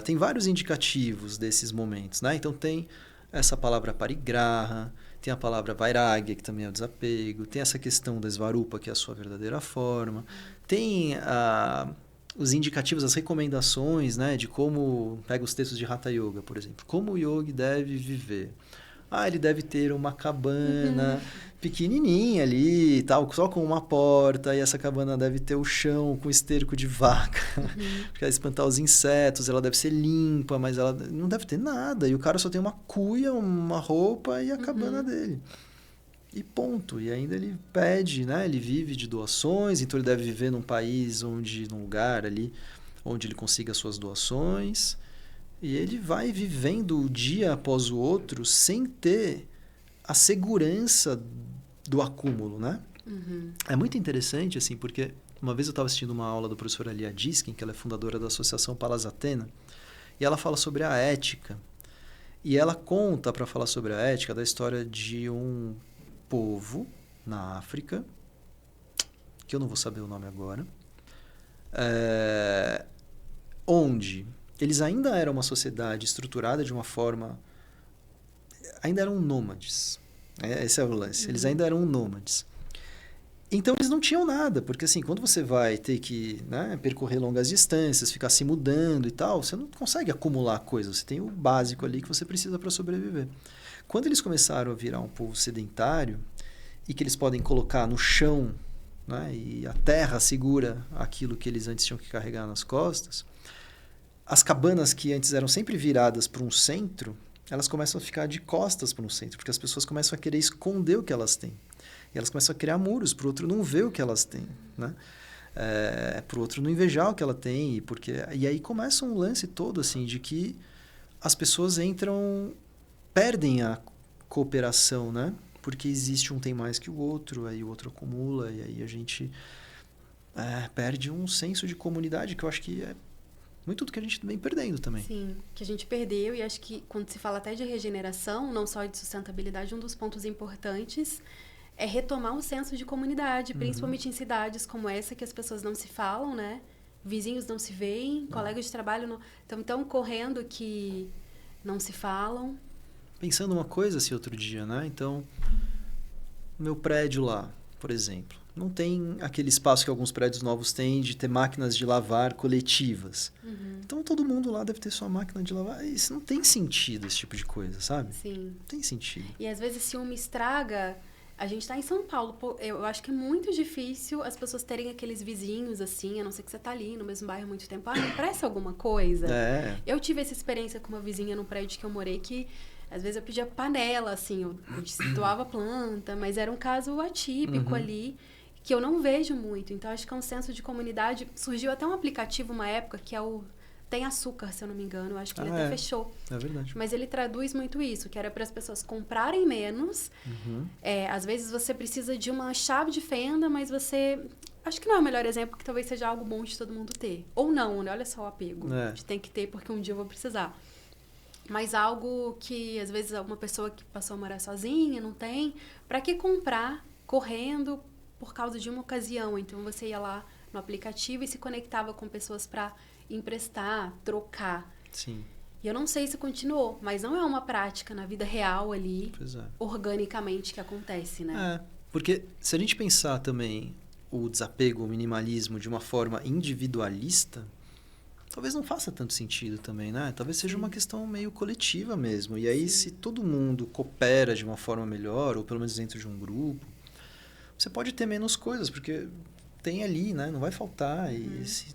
tem vários indicativos desses momentos, né? Então tem essa palavra parigraha, tem a palavra vairagya, que também é o desapego, tem essa questão da svarupa, que é a sua verdadeira forma, tem os indicativos, as recomendações, né, de como, pega os textos de Hatha Yoga, por exemplo, como o yogi deve viver. Ele deve ter uma cabana pequenininha ali, tal, só com uma porta, e essa cabana deve ter o chão com esterco de vaca, para espantar os insetos, ela deve ser limpa, mas ela não deve ter nada, e o cara só tem uma cuia, uma roupa e a cabana dele. E ponto. E ainda ele pede, né? Ele vive de doações, então ele deve viver num lugar ali, onde ele consiga as suas doações. E ele vai vivendo o dia após o outro sem ter a segurança do acúmulo, né? É muito interessante, assim, porque uma vez eu estava assistindo uma aula da professora Lia Diskin, que ela é fundadora da Associação Palas Athena, e ela fala sobre a ética. E ela conta, para falar sobre a ética, da história de um povo na África, que eu não vou saber o nome agora, onde eles ainda eram uma sociedade estruturada de uma forma... Ainda eram nômades. Esse é o lance. Eles ainda eram nômades. Então, eles não tinham nada. Porque, assim, quando você vai ter que, né, percorrer longas distâncias, ficar se mudando e tal, você não consegue acumular coisas. Você tem o básico ali que você precisa para sobreviver. Quando eles começaram a virar um povo sedentário e que eles podem colocar no chão, né, e a terra segura aquilo que eles antes tinham que carregar nas costas... As cabanas que antes eram sempre viradas para um centro, elas começam a ficar de costas para um centro, porque as pessoas começam a querer esconder o que elas têm. E elas começam a criar muros para o outro não ver o que elas têm, né? Para o outro não invejar o que ela tem. E aí começa um lance todo assim, de que as pessoas perdem a cooperação, né? Porque existe um tem mais que o outro, aí o outro acumula, e aí a gente perde um senso de comunidade que eu acho que é muito do que a gente vem perdendo também. Sim, que a gente perdeu, e acho que quando se fala até de regeneração, não só de sustentabilidade, um dos pontos importantes é retomar o senso de comunidade, principalmente em cidades como essa, que as pessoas não se falam, né? Vizinhos não se veem, colegas de trabalho estão correndo que não se falam. Pensando uma coisa assim outro dia, né? Então, meu prédio lá, por exemplo. Não tem aquele espaço que alguns prédios novos têm de ter máquinas de lavar coletivas. Então, todo mundo lá deve ter sua máquina de lavar. Isso não tem sentido, esse tipo de coisa, sabe? Sim. Não tem sentido. E às vezes se uma estraga, a gente tá em São Paulo, pô, eu acho que é muito difícil as pessoas terem aqueles vizinhos assim, a não ser que você tá ali no mesmo bairro há muito tempo. Me presta alguma coisa? Eu tive essa experiência com uma vizinha no prédio que eu morei que às vezes eu pedia panela, assim, eu doava planta, mas era um caso atípico ali, que eu não vejo muito. Então, acho que é um senso de comunidade. Surgiu até um aplicativo uma época que é o Tem Açúcar, se eu não me engano. Eu acho que ele até fechou. É verdade. Mas ele traduz muito isso, que era para as pessoas comprarem menos. Às vezes você precisa de uma chave de fenda, mas você... Acho que não é o melhor exemplo, que talvez seja algo bom de todo mundo ter. Ou não, né? Olha só o apego. De tem que ter porque um dia eu vou precisar. Mas algo que, às vezes, uma pessoa que passou a morar sozinha não tem, para que comprar correndo por causa de uma ocasião? Então, você ia lá no aplicativo e se conectava com pessoas para emprestar, trocar. Sim. E eu não sei se continuou, mas não é uma prática na vida real ali, organicamente, que acontece, né? Porque se a gente pensar também o desapego, o minimalismo de uma forma individualista, talvez não faça tanto sentido também, né? Talvez seja uma questão meio coletiva mesmo. E aí, se todo mundo coopera de uma forma melhor, ou pelo menos dentro de um grupo, você pode ter menos coisas, porque tem ali, né? Não vai faltar. Enfim.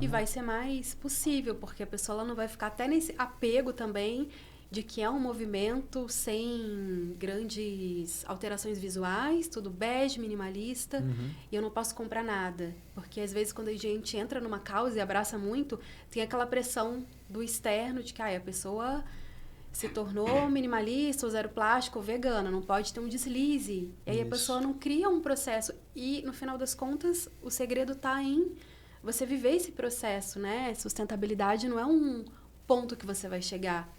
E vai ser mais possível, porque a pessoa ela não vai ficar até nesse apego também de que é um movimento sem grandes alterações visuais, tudo bege, minimalista, e eu não posso comprar nada. Porque, às vezes, quando a gente entra numa causa e abraça muito, tem aquela pressão do externo de que a pessoa se tornou minimalista, ou zero plástico, ou vegana, não pode ter um deslize. E aí a pessoa não cria um processo. E, no final das contas, o segredo está em você viver esse processo, né? Sustentabilidade não é um ponto que você vai chegar.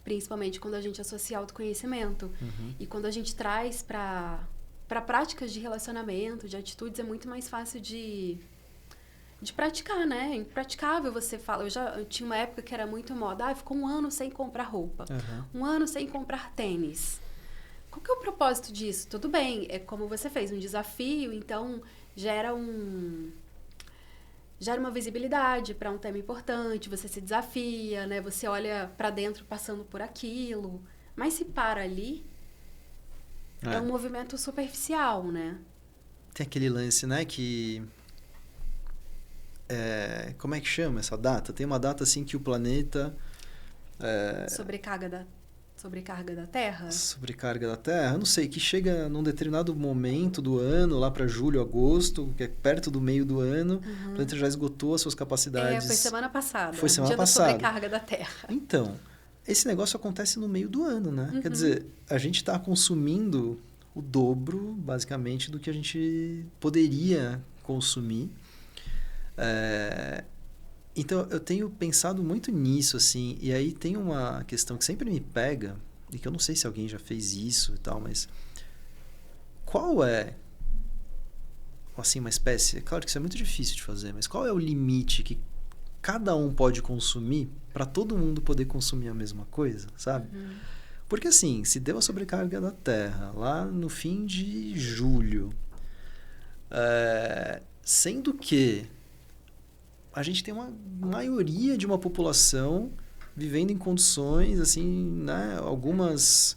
Principalmente quando a gente associa autoconhecimento. E quando a gente traz para práticas de relacionamento, de atitudes, é muito mais fácil de praticar, né? É impraticável você fala. Eu tinha uma época que era muito moda. Ficou um ano sem comprar roupa. Um ano sem comprar tênis. Qual que é o propósito disso? Tudo bem, é como você fez, um desafio, então gera uma visibilidade para um tema importante, você se desafia, né? Você olha para dentro passando por aquilo. Mas se para ali, é um movimento superficial, né? Tem aquele lance, né, que... como é que chama essa data? Tem uma data assim que o planeta... Sobrecarga da Terra? Sobrecarga da Terra? Eu não sei, que chega num determinado momento do ano, lá para julho, agosto, que é perto do meio do ano, o planeta já esgotou as suas capacidades. Foi semana passada. Foi semana dia passada. Da sobrecarga da Terra. Então, esse negócio acontece no meio do ano, né? Quer dizer, a gente está consumindo o dobro, basicamente, do que a gente poderia consumir. Então, eu tenho pensado muito nisso, assim, e aí tem uma questão que sempre me pega, e que eu não sei se alguém já fez isso e tal, mas qual é, assim, uma espécie... Claro que isso é muito difícil de fazer, mas qual é o limite que cada um pode consumir para todo mundo poder consumir a mesma coisa, sabe? Porque, assim, se deu a sobrecarga da Terra lá no fim de julho, sendo que a gente tem uma maioria de uma população vivendo em condições, assim, né? Algumas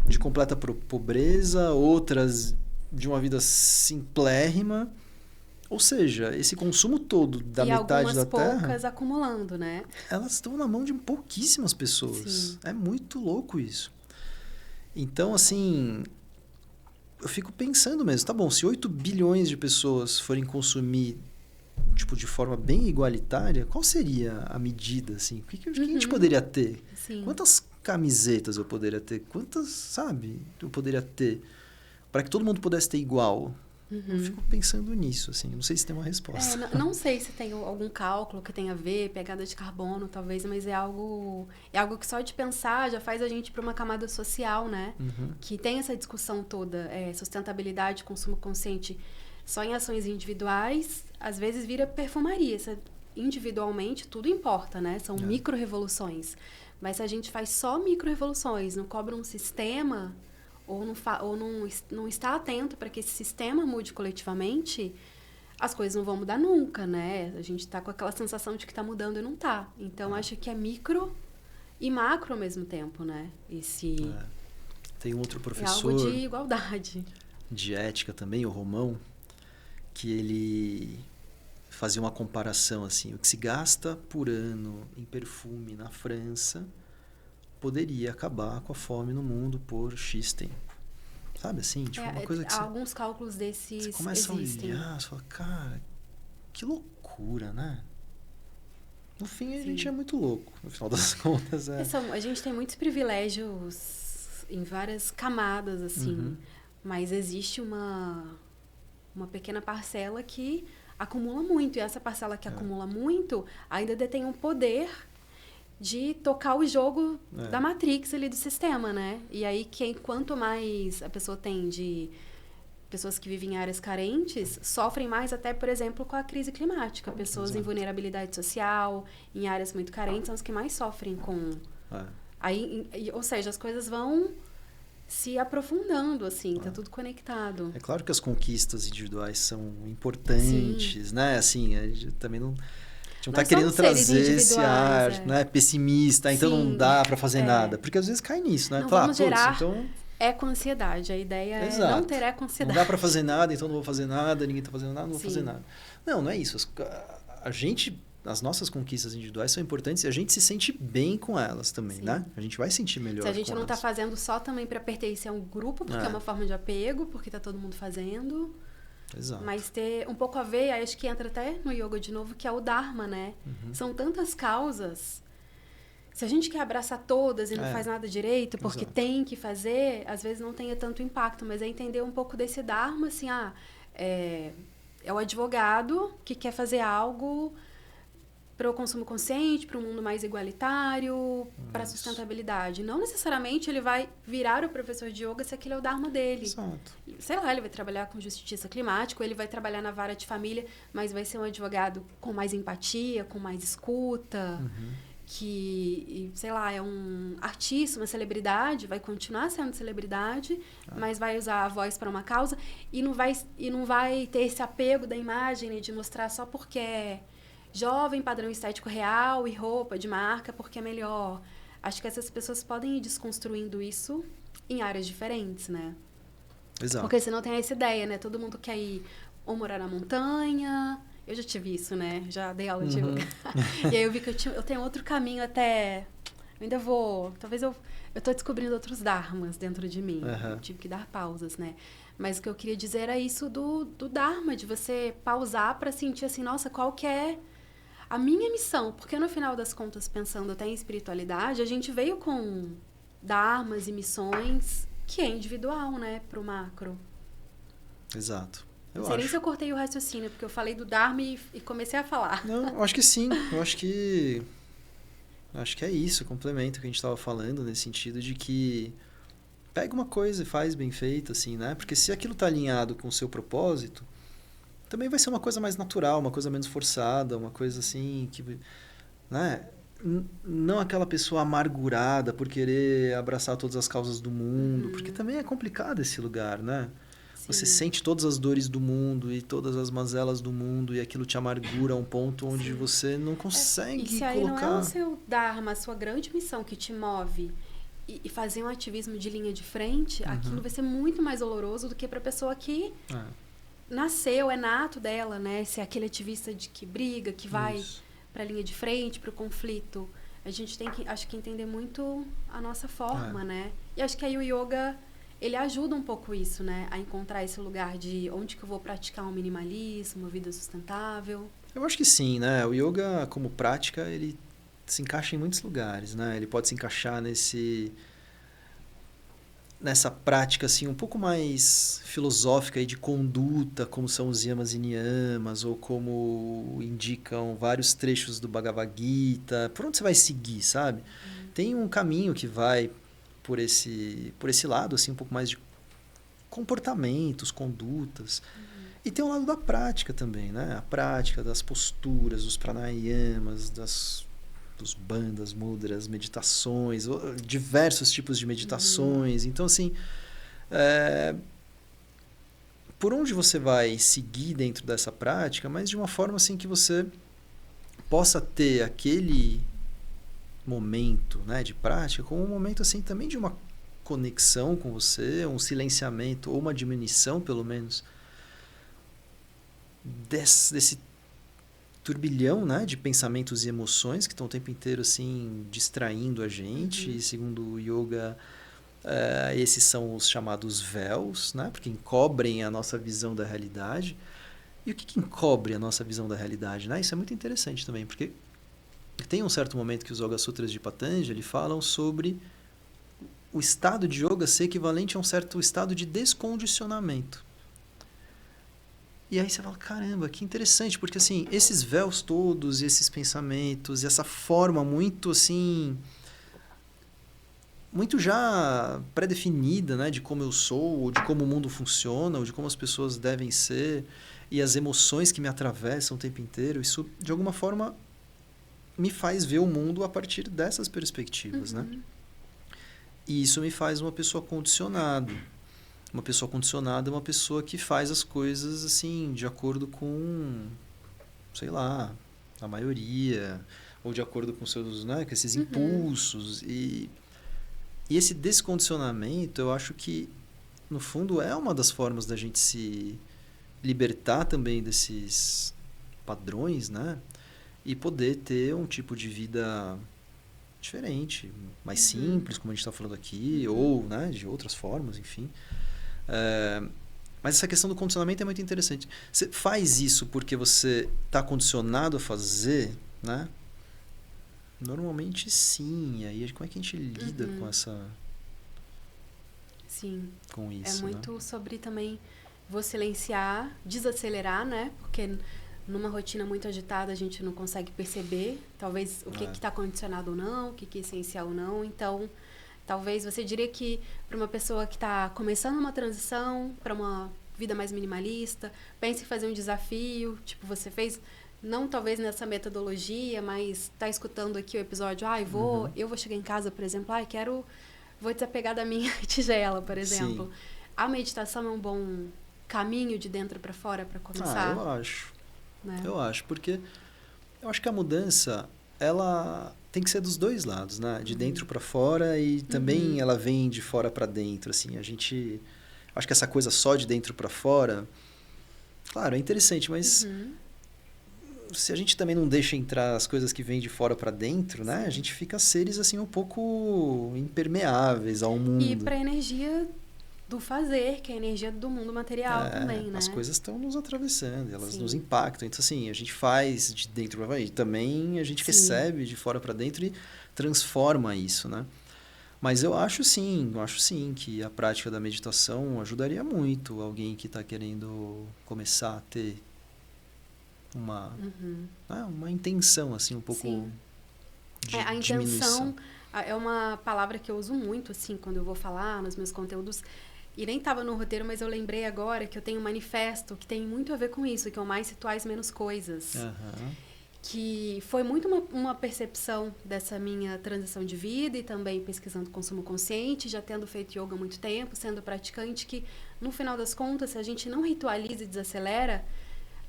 de completa pobreza, outras de uma vida simplérrima. Ou seja, esse consumo todo da metade da Terra... E algumas poucas acumulando, né? Elas estão na mão de pouquíssimas pessoas. Sim. É muito louco isso. Então, assim... Eu fico pensando mesmo, tá bom, se 8 bilhões de pessoas forem consumir tipo, de forma bem igualitária, qual seria a medida, assim? O que a gente poderia ter? Sim. Quantas camisetas eu poderia ter? Quantas, sabe, eu poderia ter? Para que todo mundo pudesse ter igual. Eu fico pensando nisso, assim. Não sei se tem uma resposta. Não sei se tem algum cálculo que tenha a ver, pegada de carbono, talvez, mas é algo que só de pensar já faz a gente para uma camada social, né? Que tem essa discussão toda, sustentabilidade, consumo consciente, só em ações individuais, às vezes vira perfumaria. Individualmente, tudo importa, né? São micro-revoluções. Mas se a gente faz só micro-revoluções, não cobra um sistema, ou não está atento para que esse sistema mude coletivamente, as coisas não vão mudar nunca, né? A gente está com aquela sensação de que está mudando e não está. Então, acho que é micro e macro ao mesmo tempo, né? Tem um outro é algo professor de igualdade. de ética também, o Romão, que ele fazia uma comparação assim, o que se gasta por ano em perfume na França poderia acabar com a fome no mundo por X tempo. Sabe assim? Tipo, uma coisa que alguns cálculos desses você começa existem. a olhar, você fala, cara, que loucura, né? No fim, a gente é muito louco, no final das contas. A gente tem muitos privilégios em várias camadas, assim, mas existe uma pequena parcela que acumula muito, e essa parcela que acumula muito ainda detém um poder de tocar o jogo da Matrix ali do sistema, né? E aí, quanto mais a pessoa tem de pessoas que vivem em áreas carentes, sofrem mais até, por exemplo, com a crise climática. Pessoas em vulnerabilidade social, em áreas muito carentes, são as que mais sofrem com... ou seja, as coisas vão se aprofundando, assim, tá tudo conectado. É claro que as conquistas individuais são importantes, né? Assim, a gente também não... A gente não está querendo trazer esse ar né, pessimista, então não dá para fazer nada. Porque às vezes cai nisso, né? Não vamos gerar eco-ansiedade. A ideia é não ter eco-ansiedade. Não dá para fazer nada, então não vou fazer nada, ninguém está fazendo nada, não vou fazer nada. Não é isso. As nossas conquistas individuais são importantes e a gente se sente bem com elas também, né? A gente vai sentir melhor. Se a gente não está fazendo só também para pertencer a um grupo, porque é uma forma de apego, porque está todo mundo fazendo... Exato. Mas ter um pouco a ver, acho que entra até no yoga de novo, que é o Dharma, né? São tantas causas. Se a gente quer abraçar todas e não faz nada direito, porque tem que fazer, às vezes não tenha tanto impacto. Mas é entender um pouco desse Dharma, assim, é o advogado que quer fazer algo para o consumo consciente, para um mundo mais igualitário, para a sustentabilidade. Não necessariamente ele vai virar o professor de yoga se aquele é o dharma dele. Exato. Sei lá, ele vai trabalhar com justiça climática, ou ele vai trabalhar na vara de família, mas vai ser um advogado com mais empatia, com mais escuta, que, sei lá, é um artista, uma celebridade, vai continuar sendo celebridade, mas vai usar a voz para uma causa e não vai ter esse apego da imagem, né, de mostrar só porque é jovem, padrão estético real e roupa de marca porque é melhor. Acho que essas pessoas podem ir desconstruindo isso em áreas diferentes, né? Exato. Porque senão tem essa ideia, né? Todo mundo quer ir ou morar na montanha. Eu já tive isso, né? Já dei aula de yoga. E aí eu vi que eu tenho outro caminho até... Eu ainda vou... Talvez eu tô descobrindo outros dharmas dentro de mim. Eu tive que dar pausas, né? Mas o que eu queria dizer era isso do dharma, de você pausar para sentir assim, nossa, qual que é a minha missão? Porque no final das contas, pensando até em espiritualidade, a gente veio com dharmas e missões que é individual, né? Pro macro. Exato. Não sei nem se eu cortei o raciocínio, porque eu falei do dharma e comecei a falar. Não, eu acho que sim. Eu acho que é isso, complemento o que a gente estava falando, nesse sentido de que pega uma coisa e faz bem feita, assim, né? Porque se aquilo está alinhado com o seu propósito, também vai ser uma coisa mais natural, uma coisa menos forçada, uma coisa assim que, né? Não aquela pessoa amargurada por querer abraçar todas as causas do mundo, porque também é complicado esse lugar, né? Sim. Você sente todas as dores do mundo e todas as mazelas do mundo e aquilo te amargura a um ponto onde você não consegue e se aí não é o seu dharma, a sua grande missão que te move e fazer um ativismo de linha de frente, aquilo vai ser muito mais doloroso do que para a pessoa que nasceu, é nato dela, né? Se é aquele ativista que briga, que vai para a linha de frente, para o conflito. A gente tem que, acho que, entender muito a nossa forma, né? E acho que aí o yoga, ele ajuda um pouco isso, né? A encontrar esse lugar de onde que eu vou praticar um minimalismo, uma vida sustentável. Eu acho que sim, né? O yoga, como prática, ele se encaixa em muitos lugares, né? Ele pode se encaixar nessa prática assim um pouco mais filosófica e de conduta, como são os yamas e niyamas, ou como indicam vários trechos do Bhagavad Gita. Por onde você vai seguir, sabe? Tem um caminho que vai por esse lado, assim, um pouco mais de comportamentos, condutas. E tem um lado da prática também, né? A prática das posturas, dos pranayamas, dos bandhas, mudras, meditações, diversos tipos de meditações. Então, assim, Por onde você vai seguir dentro dessa prática, mas de uma forma assim que você possa ter aquele momento, né, de prática como um momento assim também de uma conexão com você, um silenciamento ou uma diminuição, pelo menos, desse turbilhão, né, de pensamentos e emoções que estão o tempo inteiro assim distraindo a gente. E segundo o yoga, esses são os chamados véus, né, porque encobrem a nossa visão da realidade. E o que encobre a nossa visão da realidade, né? Isso é muito interessante também, porque tem um certo momento que os Yoga Sutras de Patanjali falam sobre o estado de yoga ser equivalente a um certo estado de descondicionamento. E aí você fala, caramba, que interessante, porque assim, esses véus todos, esses pensamentos, essa forma muito assim, muito já pré-definida, né, de como eu sou, ou de como o mundo funciona, ou de como as pessoas devem ser, e as emoções que me atravessam o tempo inteiro, isso de alguma forma me faz ver o mundo a partir dessas perspectivas, né? E isso me faz uma pessoa condicionada. Uma pessoa condicionada é uma pessoa que faz as coisas assim, de acordo com, sei lá, a maioria, ou de acordo com seus, né, com esses impulsos. E esse descondicionamento, eu acho que, no fundo, é uma das formas da gente se libertar também desses padrões, né? E poder ter um tipo de vida diferente, mais simples, como a gente está falando aqui, ou, né, de outras formas, enfim. Mas essa questão do condicionamento é muito interessante. Você faz isso porque você está condicionado a fazer, né? Normalmente sim. E aí como é que a gente lida com essa... Sim. Com isso, é muito, né? sobre também vou silenciar, desacelerar, né? Porque numa rotina muito agitada a gente não consegue perceber, talvez, o que está condicionado ou não, o que é essencial ou não. Então, talvez você diria que para uma pessoa que está começando uma transição para uma vida mais minimalista, pense em fazer um desafio, tipo, você fez, não talvez nessa metodologia, mas está escutando aqui o episódio, eu vou chegar em casa, por exemplo, vou desapegar da minha tigela, por exemplo. Sim. A meditação é um bom caminho de dentro para fora para começar? Eu acho. Né? Eu acho, porque eu acho que a mudança, ela tem que ser dos dois lados, né? De dentro para fora e também ela vem de fora para dentro, assim. Acho que essa coisa só de dentro para fora, claro, é interessante, mas se a gente também não deixa entrar as coisas que vêm de fora para dentro, né? A gente fica seres assim um pouco impermeáveis ao mundo. E para a energia do fazer, que é a energia do mundo material também, né? As coisas estão nos atravessando, elas nos impactam. Então, assim, a gente faz de dentro para fora e também a gente recebe de fora para dentro e transforma isso, né? Mas eu acho sim que a prática da meditação ajudaria muito alguém que está querendo começar a ter uma intenção, assim, um pouco de a diminuição. intenção é uma palavra que eu uso muito, assim, quando eu vou falar nos meus conteúdos. E nem estava no roteiro, mas eu lembrei agora que eu tenho um manifesto que tem muito a ver com isso, que é o Mais Rituais, Menos Coisas. Que foi muito uma percepção dessa minha transição de vida e também pesquisando consumo consciente, já tendo feito yoga há muito tempo, sendo praticante, que no final das contas, se a gente não ritualiza e desacelera,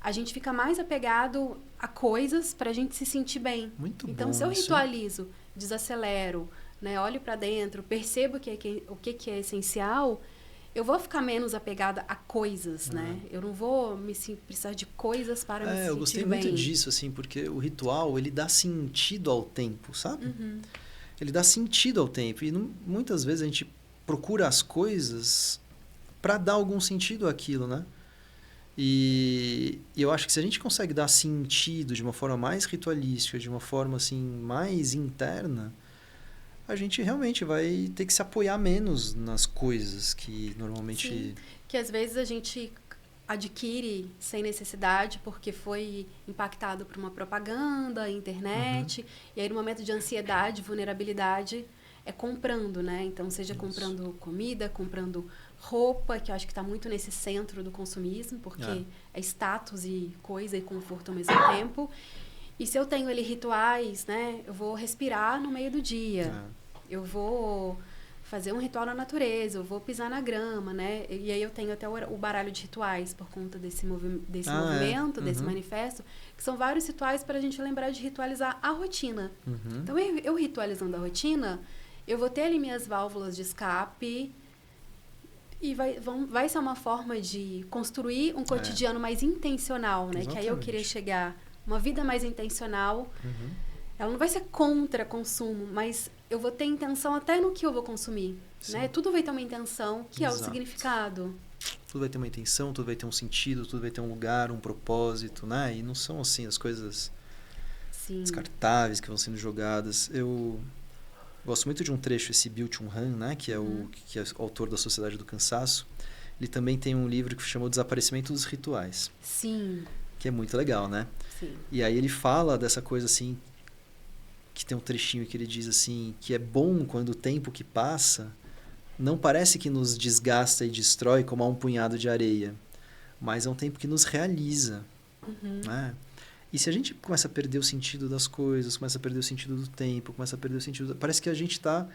a gente fica mais apegado a coisas para a gente se sentir bem. Então, se eu ritualizo, desacelero, né, olho para dentro, percebo o que é essencial, eu vou ficar menos apegada a coisas, né? Eu não vou precisar de coisas para me sentir bem. Eu gostei muito disso, assim, porque o ritual, ele dá sentido ao tempo, sabe? Ele dá sentido ao tempo. E muitas vezes a gente procura as coisas para dar algum sentido àquilo, né? E eu acho que se a gente consegue dar sentido de uma forma mais ritualística, de uma forma, assim, mais interna, a gente realmente vai ter que se apoiar menos nas coisas que normalmente... Sim, que às vezes a gente adquire sem necessidade porque foi impactado por uma propaganda, internet, e aí no momento de ansiedade, vulnerabilidade, é comprando, né? Então, seja comprando comida, comprando roupa, que eu acho que está muito nesse centro do consumismo, porque é status e coisa e conforto ao mesmo tempo. E se eu tenho ali rituais, né? Eu vou respirar no meio do dia. Eu vou fazer um ritual na natureza, eu vou pisar na grama, né? E aí eu tenho até o baralho de rituais por conta desse movimento, desse manifesto, que são vários rituais para a gente lembrar de ritualizar a rotina. Então, eu ritualizando a rotina, eu vou ter ali minhas válvulas de escape e vai ser uma forma de construir um cotidiano mais intencional, né? Exatamente. Que aí eu queria chegar, uma vida mais intencional. Ela não vai ser contra consumo, mas eu vou ter intenção até no que eu vou consumir, né? Tudo vai ter uma intenção, que é o significado. Tudo vai ter uma intenção, tudo vai ter um sentido, tudo vai ter um lugar, um propósito, né? E não são, assim, as coisas descartáveis que vão sendo jogadas. Eu gosto muito de um trecho, esse Byung-Chul Han, né? Que é o autor da Sociedade do Cansaço. Ele também tem um livro que chama O Desaparecimento dos Rituais. Sim. Que é muito legal, né? Sim. E aí ele fala dessa coisa, assim, que tem um trechinho que ele diz assim, que é bom quando o tempo que passa não parece que nos desgasta e destrói como a um punhado de areia, mas é um tempo que nos realiza. Né? E se a gente começa a perder o sentido das coisas, começa a perder o sentido do tempo, começa a perder o sentido... Parece que a gente está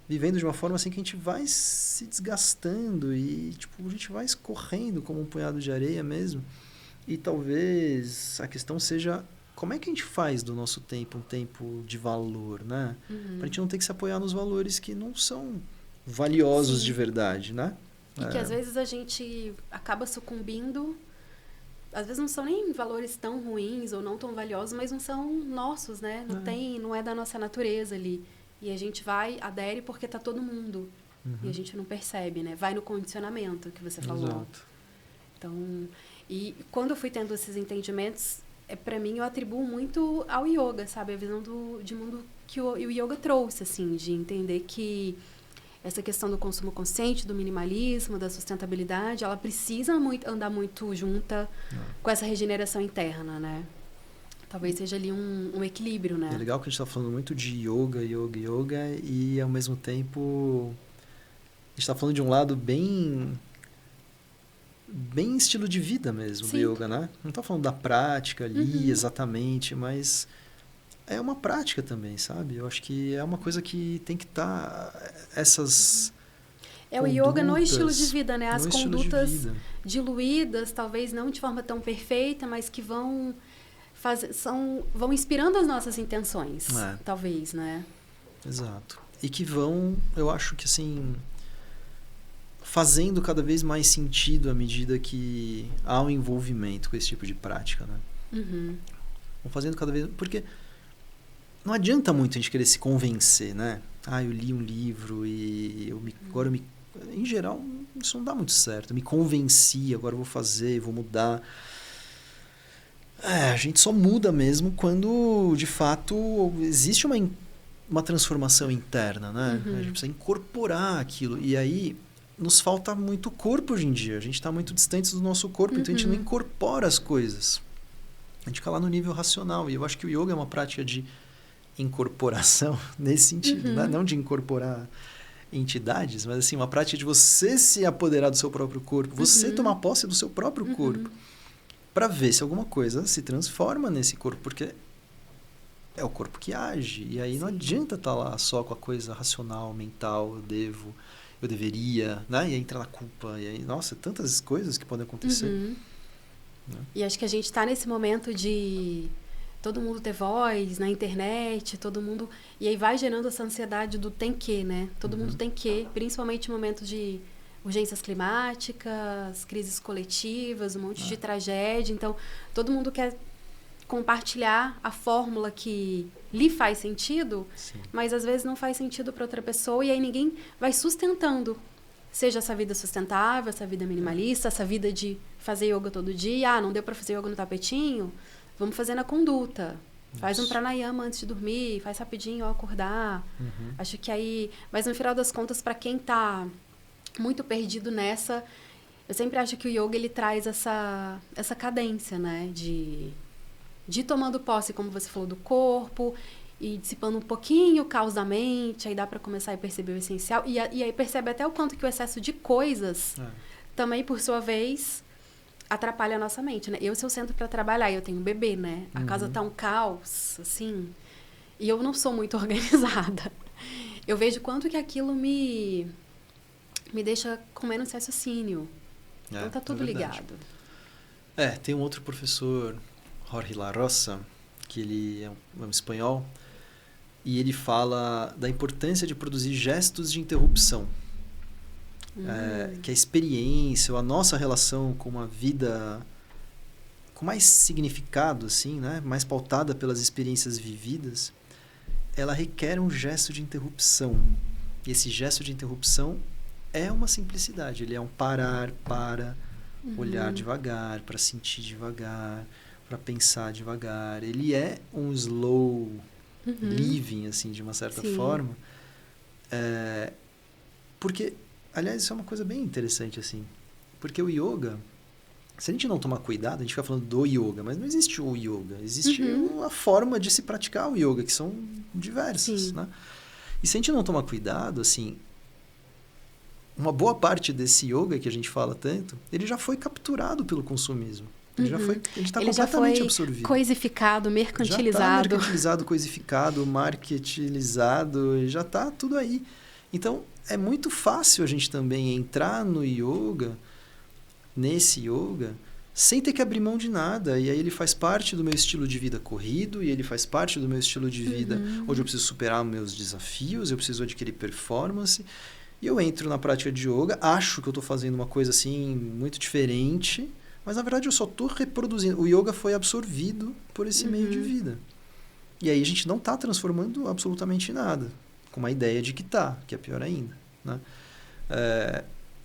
vivendo de uma forma assim que a gente vai se desgastando e tipo, a gente vai escorrendo como um punhado de areia mesmo. E talvez a questão seja... Como é que a gente faz do nosso tempo um tempo de valor, né? Pra gente não ter que se apoiar nos valores que não são valiosos de verdade, né? E que às vezes a gente acaba sucumbindo, às vezes não são nem valores tão ruins ou não tão valiosos, mas não são nossos, né? Não é da nossa natureza ali. E a gente adere porque tá todo mundo. E a gente não percebe, né? Vai no condicionamento que você falou. Exato. Então, e quando eu fui tendo esses entendimentos... Para mim, eu atribuo muito ao yoga, sabe? A visão de mundo que o yoga trouxe, assim, de entender que essa questão do consumo consciente, do minimalismo, da sustentabilidade, ela precisa andar muito junta com essa regeneração interna, né? Talvez seja ali um equilíbrio, né? É legal que a gente está falando muito de yoga, e ao mesmo tempo a gente está falando de um lado bem estilo de vida mesmo do yoga, né? Não está falando da prática ali exatamente, mas é uma prática também, sabe? Eu acho que é uma coisa que tem que estar essas o yoga no estilo de vida, né? As condutas diluídas, talvez não de forma tão perfeita, mas que vão inspirando as nossas intenções, talvez, né? Exato. E que vão, eu acho que assim... fazendo cada vez mais sentido à medida que há um envolvimento com esse tipo de prática, né? Vão fazendo cada vez... Porque não adianta muito a gente querer se convencer, né? Eu li um livro e agora eu me... Em geral, isso não dá muito certo. Eu me convenci, agora eu vou fazer, vou mudar. A gente só muda mesmo quando, de fato, existe uma transformação interna, né? A gente precisa incorporar aquilo. E aí... nos falta muito corpo hoje em dia. A gente está muito distante do nosso corpo, então a gente não incorpora as coisas. A gente fica lá no nível racional. E eu acho que o yoga é uma prática de incorporação nesse sentido, né? Não de incorporar entidades, mas assim, uma prática de você se apoderar do seu próprio corpo, você tomar posse do seu próprio corpo, para ver se alguma coisa se transforma nesse corpo, porque é o corpo que age. E aí não adianta estar lá só com a coisa racional, mental, eu deveria, né? E aí entra na culpa. E aí, nossa, tantas coisas que podem acontecer. Né? E acho que a gente está nesse momento de todo mundo ter voz na internet, todo mundo... E aí vai gerando essa ansiedade do tem que, né? Todo mundo tem que, principalmente em momentos de urgências climáticas, crises coletivas, um monte de tragédia. Então, todo mundo quer compartilhar a fórmula que lhe faz sentido, mas às vezes não faz sentido para outra pessoa, e aí ninguém vai sustentando, seja essa vida sustentável, essa vida minimalista, essa vida de fazer yoga todo dia. Não deu para fazer yoga no tapetinho, vamos fazer na conduta. Faz um pranayama antes de dormir, faz rapidinho ao acordar. Acho que aí... Mas no final das contas, para quem está muito perdido nessa, eu sempre acho que o yoga ele traz essa cadência, né? De tomando posse, como você falou, do corpo e dissipando um pouquinho o caos da mente, aí dá para começar a perceber o essencial. E aí percebe até o quanto que o excesso de coisas também, por sua vez, atrapalha a nossa mente, né? Se eu sento para trabalhar e eu tenho um bebê, né? A casa tá um caos, assim, e eu não sou muito organizada. eu vejo quanto que aquilo me deixa com menos raciocínio. Então tá tudo ligado. Tem um outro professor, Jorge La Rosa, que ele é um espanhol, e ele fala da importância de produzir gestos de interrupção. Que a experiência, ou a nossa relação com uma vida com mais significado, assim, né? Mais pautada pelas experiências vividas, ela requer um gesto de interrupção. E esse gesto de interrupção é uma simplicidade. Ele é um parar, olhar devagar, para sentir devagar, para pensar devagar. Ele é um slow living, assim, de uma certa forma. Porque, aliás, isso é uma coisa bem interessante, assim. Porque o yoga, se a gente não tomar cuidado, a gente fica falando do yoga, mas não existe o yoga. Existe uma forma de se praticar o yoga, que são diversas, né? E se a gente não tomar cuidado, assim, uma boa parte desse yoga que a gente fala tanto, ele já foi capturado pelo consumismo. Ele está completamente absorvido. Coisificado, mercantilizado. Já está mercantilizado, coisificado, marketilizado, já está tudo aí. Então, é muito fácil a gente também entrar no yoga, nesse yoga, sem ter que abrir mão de nada. E aí ele faz parte do meu estilo de vida corrido, e ele faz parte do meu estilo de vida onde eu preciso superar meus desafios, eu preciso adquirir performance. E eu entro na prática de yoga, acho que eu estou fazendo uma coisa assim muito diferente, mas na verdade eu só estou reproduzindo. O yoga foi absorvido por esse meio de vida. E aí a gente não está transformando absolutamente nada, com uma ideia de que tá, que é pior ainda, né?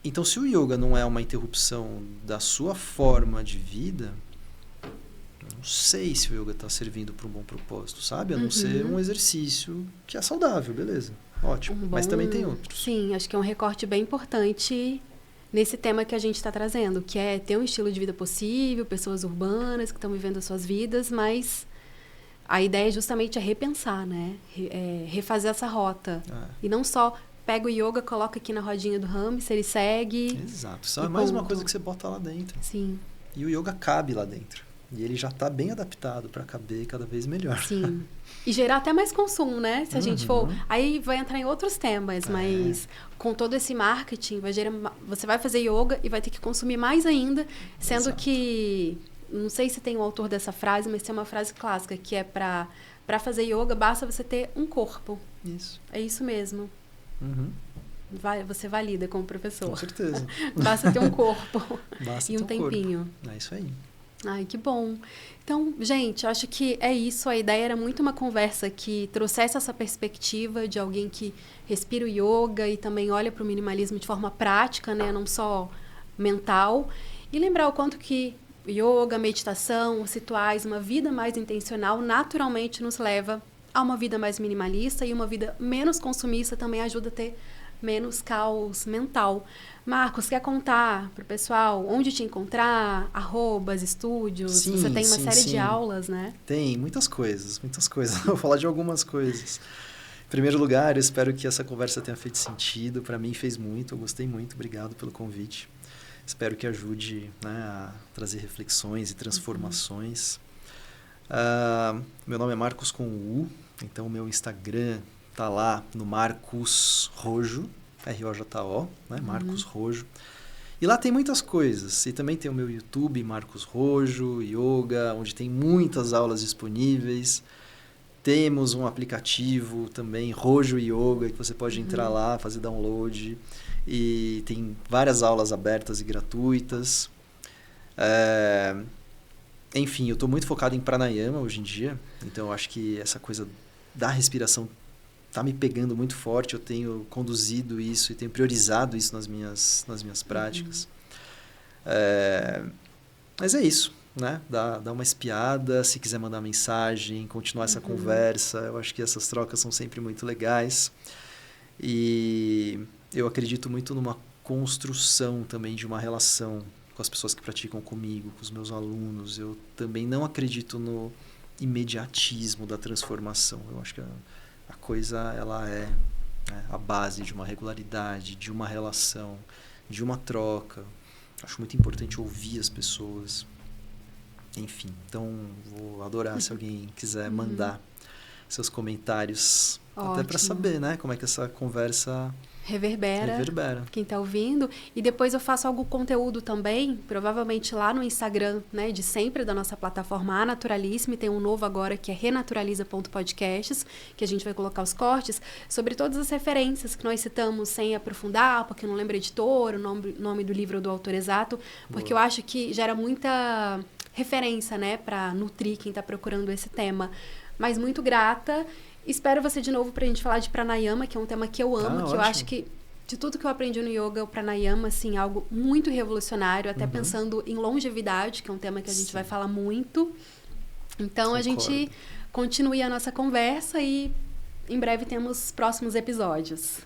Então, se o yoga não é uma interrupção da sua forma de vida, não sei se o yoga está servindo para um bom propósito, sabe? A não ser um exercício que é saudável, beleza, ótimo. Mas também tem outros. Sim, acho que é um recorte bem importante nesse tema que a gente está trazendo, que é ter um estilo de vida possível, pessoas urbanas que estão vivendo as suas vidas, mas a ideia justamente é repensar, né? Refazer essa rota. E não só pega o yoga, coloca aqui na rodinha do hamster e segue. Exato. Só é mais uma coisa que você bota lá dentro. Sim. E o yoga cabe lá dentro. E ele já está bem adaptado para caber cada vez melhor. Sim. E gerar até mais consumo, né? Se a gente for... Aí vai entrar em outros temas, mas com todo esse marketing, você vai fazer yoga e vai ter que consumir mais ainda, sendo que... Não sei se tem o autor dessa frase, mas tem uma frase clássica que é para fazer yoga, basta você ter um corpo. Isso. É isso mesmo. Você valida como professor. Com certeza. Basta ter um corpo. Basta e um tempinho. Corpo. É isso aí. Ai, que bom. Então, gente, acho que é isso. A ideia era muito uma conversa que trouxesse essa perspectiva de alguém que respira o yoga e também olha para o minimalismo de forma prática, né? Não só mental. E lembrar o quanto que yoga, meditação, os rituais, uma vida mais intencional, naturalmente nos leva a uma vida mais minimalista, e uma vida menos consumista também ajuda a ter menos caos mental. Marcos, quer contar para o pessoal onde te encontrar, arrobas, estúdios? Sim, você tem uma série de aulas, né? Tem, muitas coisas. Vou falar de algumas coisas. Em primeiro lugar, eu espero que essa conversa tenha feito sentido. Para mim fez muito, eu gostei muito. Obrigado pelo convite. Espero que ajude, né, a trazer reflexões e transformações. Meu nome é Marcos com U, então o meu Instagram tá lá no Marcos Rojo, R-O-J-O, né? Marcos Rojo. E lá tem muitas coisas. E também tem o meu YouTube, Marcos Rojo, Yoga, onde tem muitas aulas disponíveis. Temos um aplicativo também, Rojo Yoga, que você pode entrar lá, fazer download. E tem várias aulas abertas e gratuitas. Enfim, eu estou muito focado em pranayama hoje em dia. Então, eu acho que essa coisa da respiração está me pegando muito forte. Eu tenho conduzido isso e tenho priorizado isso nas minhas práticas. Mas é isso, né? Dá uma espiada, se quiser mandar mensagem, continuar essa conversa. Eu acho que essas trocas são sempre muito legais. E eu acredito muito numa construção também de uma relação com as pessoas que praticam comigo, com os meus alunos. Eu também não acredito no imediatismo da transformação. Eu acho que a coisa ela é, né, a base de uma regularidade, de uma relação, de uma troca. Acho muito importante ouvir as pessoas. Enfim, então vou adorar se alguém quiser mandar seus comentários. Ótimo. Até para saber, né? Como é que essa conversa reverbera quem está ouvindo. E depois eu faço algum conteúdo também, provavelmente lá no Instagram, né, de sempre, da nossa plataforma A Naturalíssima, e tem um novo agora que é renaturaliza.podcasts, que a gente vai colocar os cortes, sobre todas as referências que nós citamos sem aprofundar, porque eu não lembro editor, o nome do livro ou do autor exato, porque eu acho que gera muita referência, né, para nutrir quem está procurando esse tema. Mas muito grata. Espero você de novo pra gente falar de pranayama, que é um tema que eu amo, que ótimo. eu acho que de tudo que eu aprendi no yoga, o pranayama, assim, é algo muito revolucionário, até pensando em longevidade, que é um tema que a gente vai falar muito. Então, a gente continue a nossa conversa e em breve temos próximos episódios.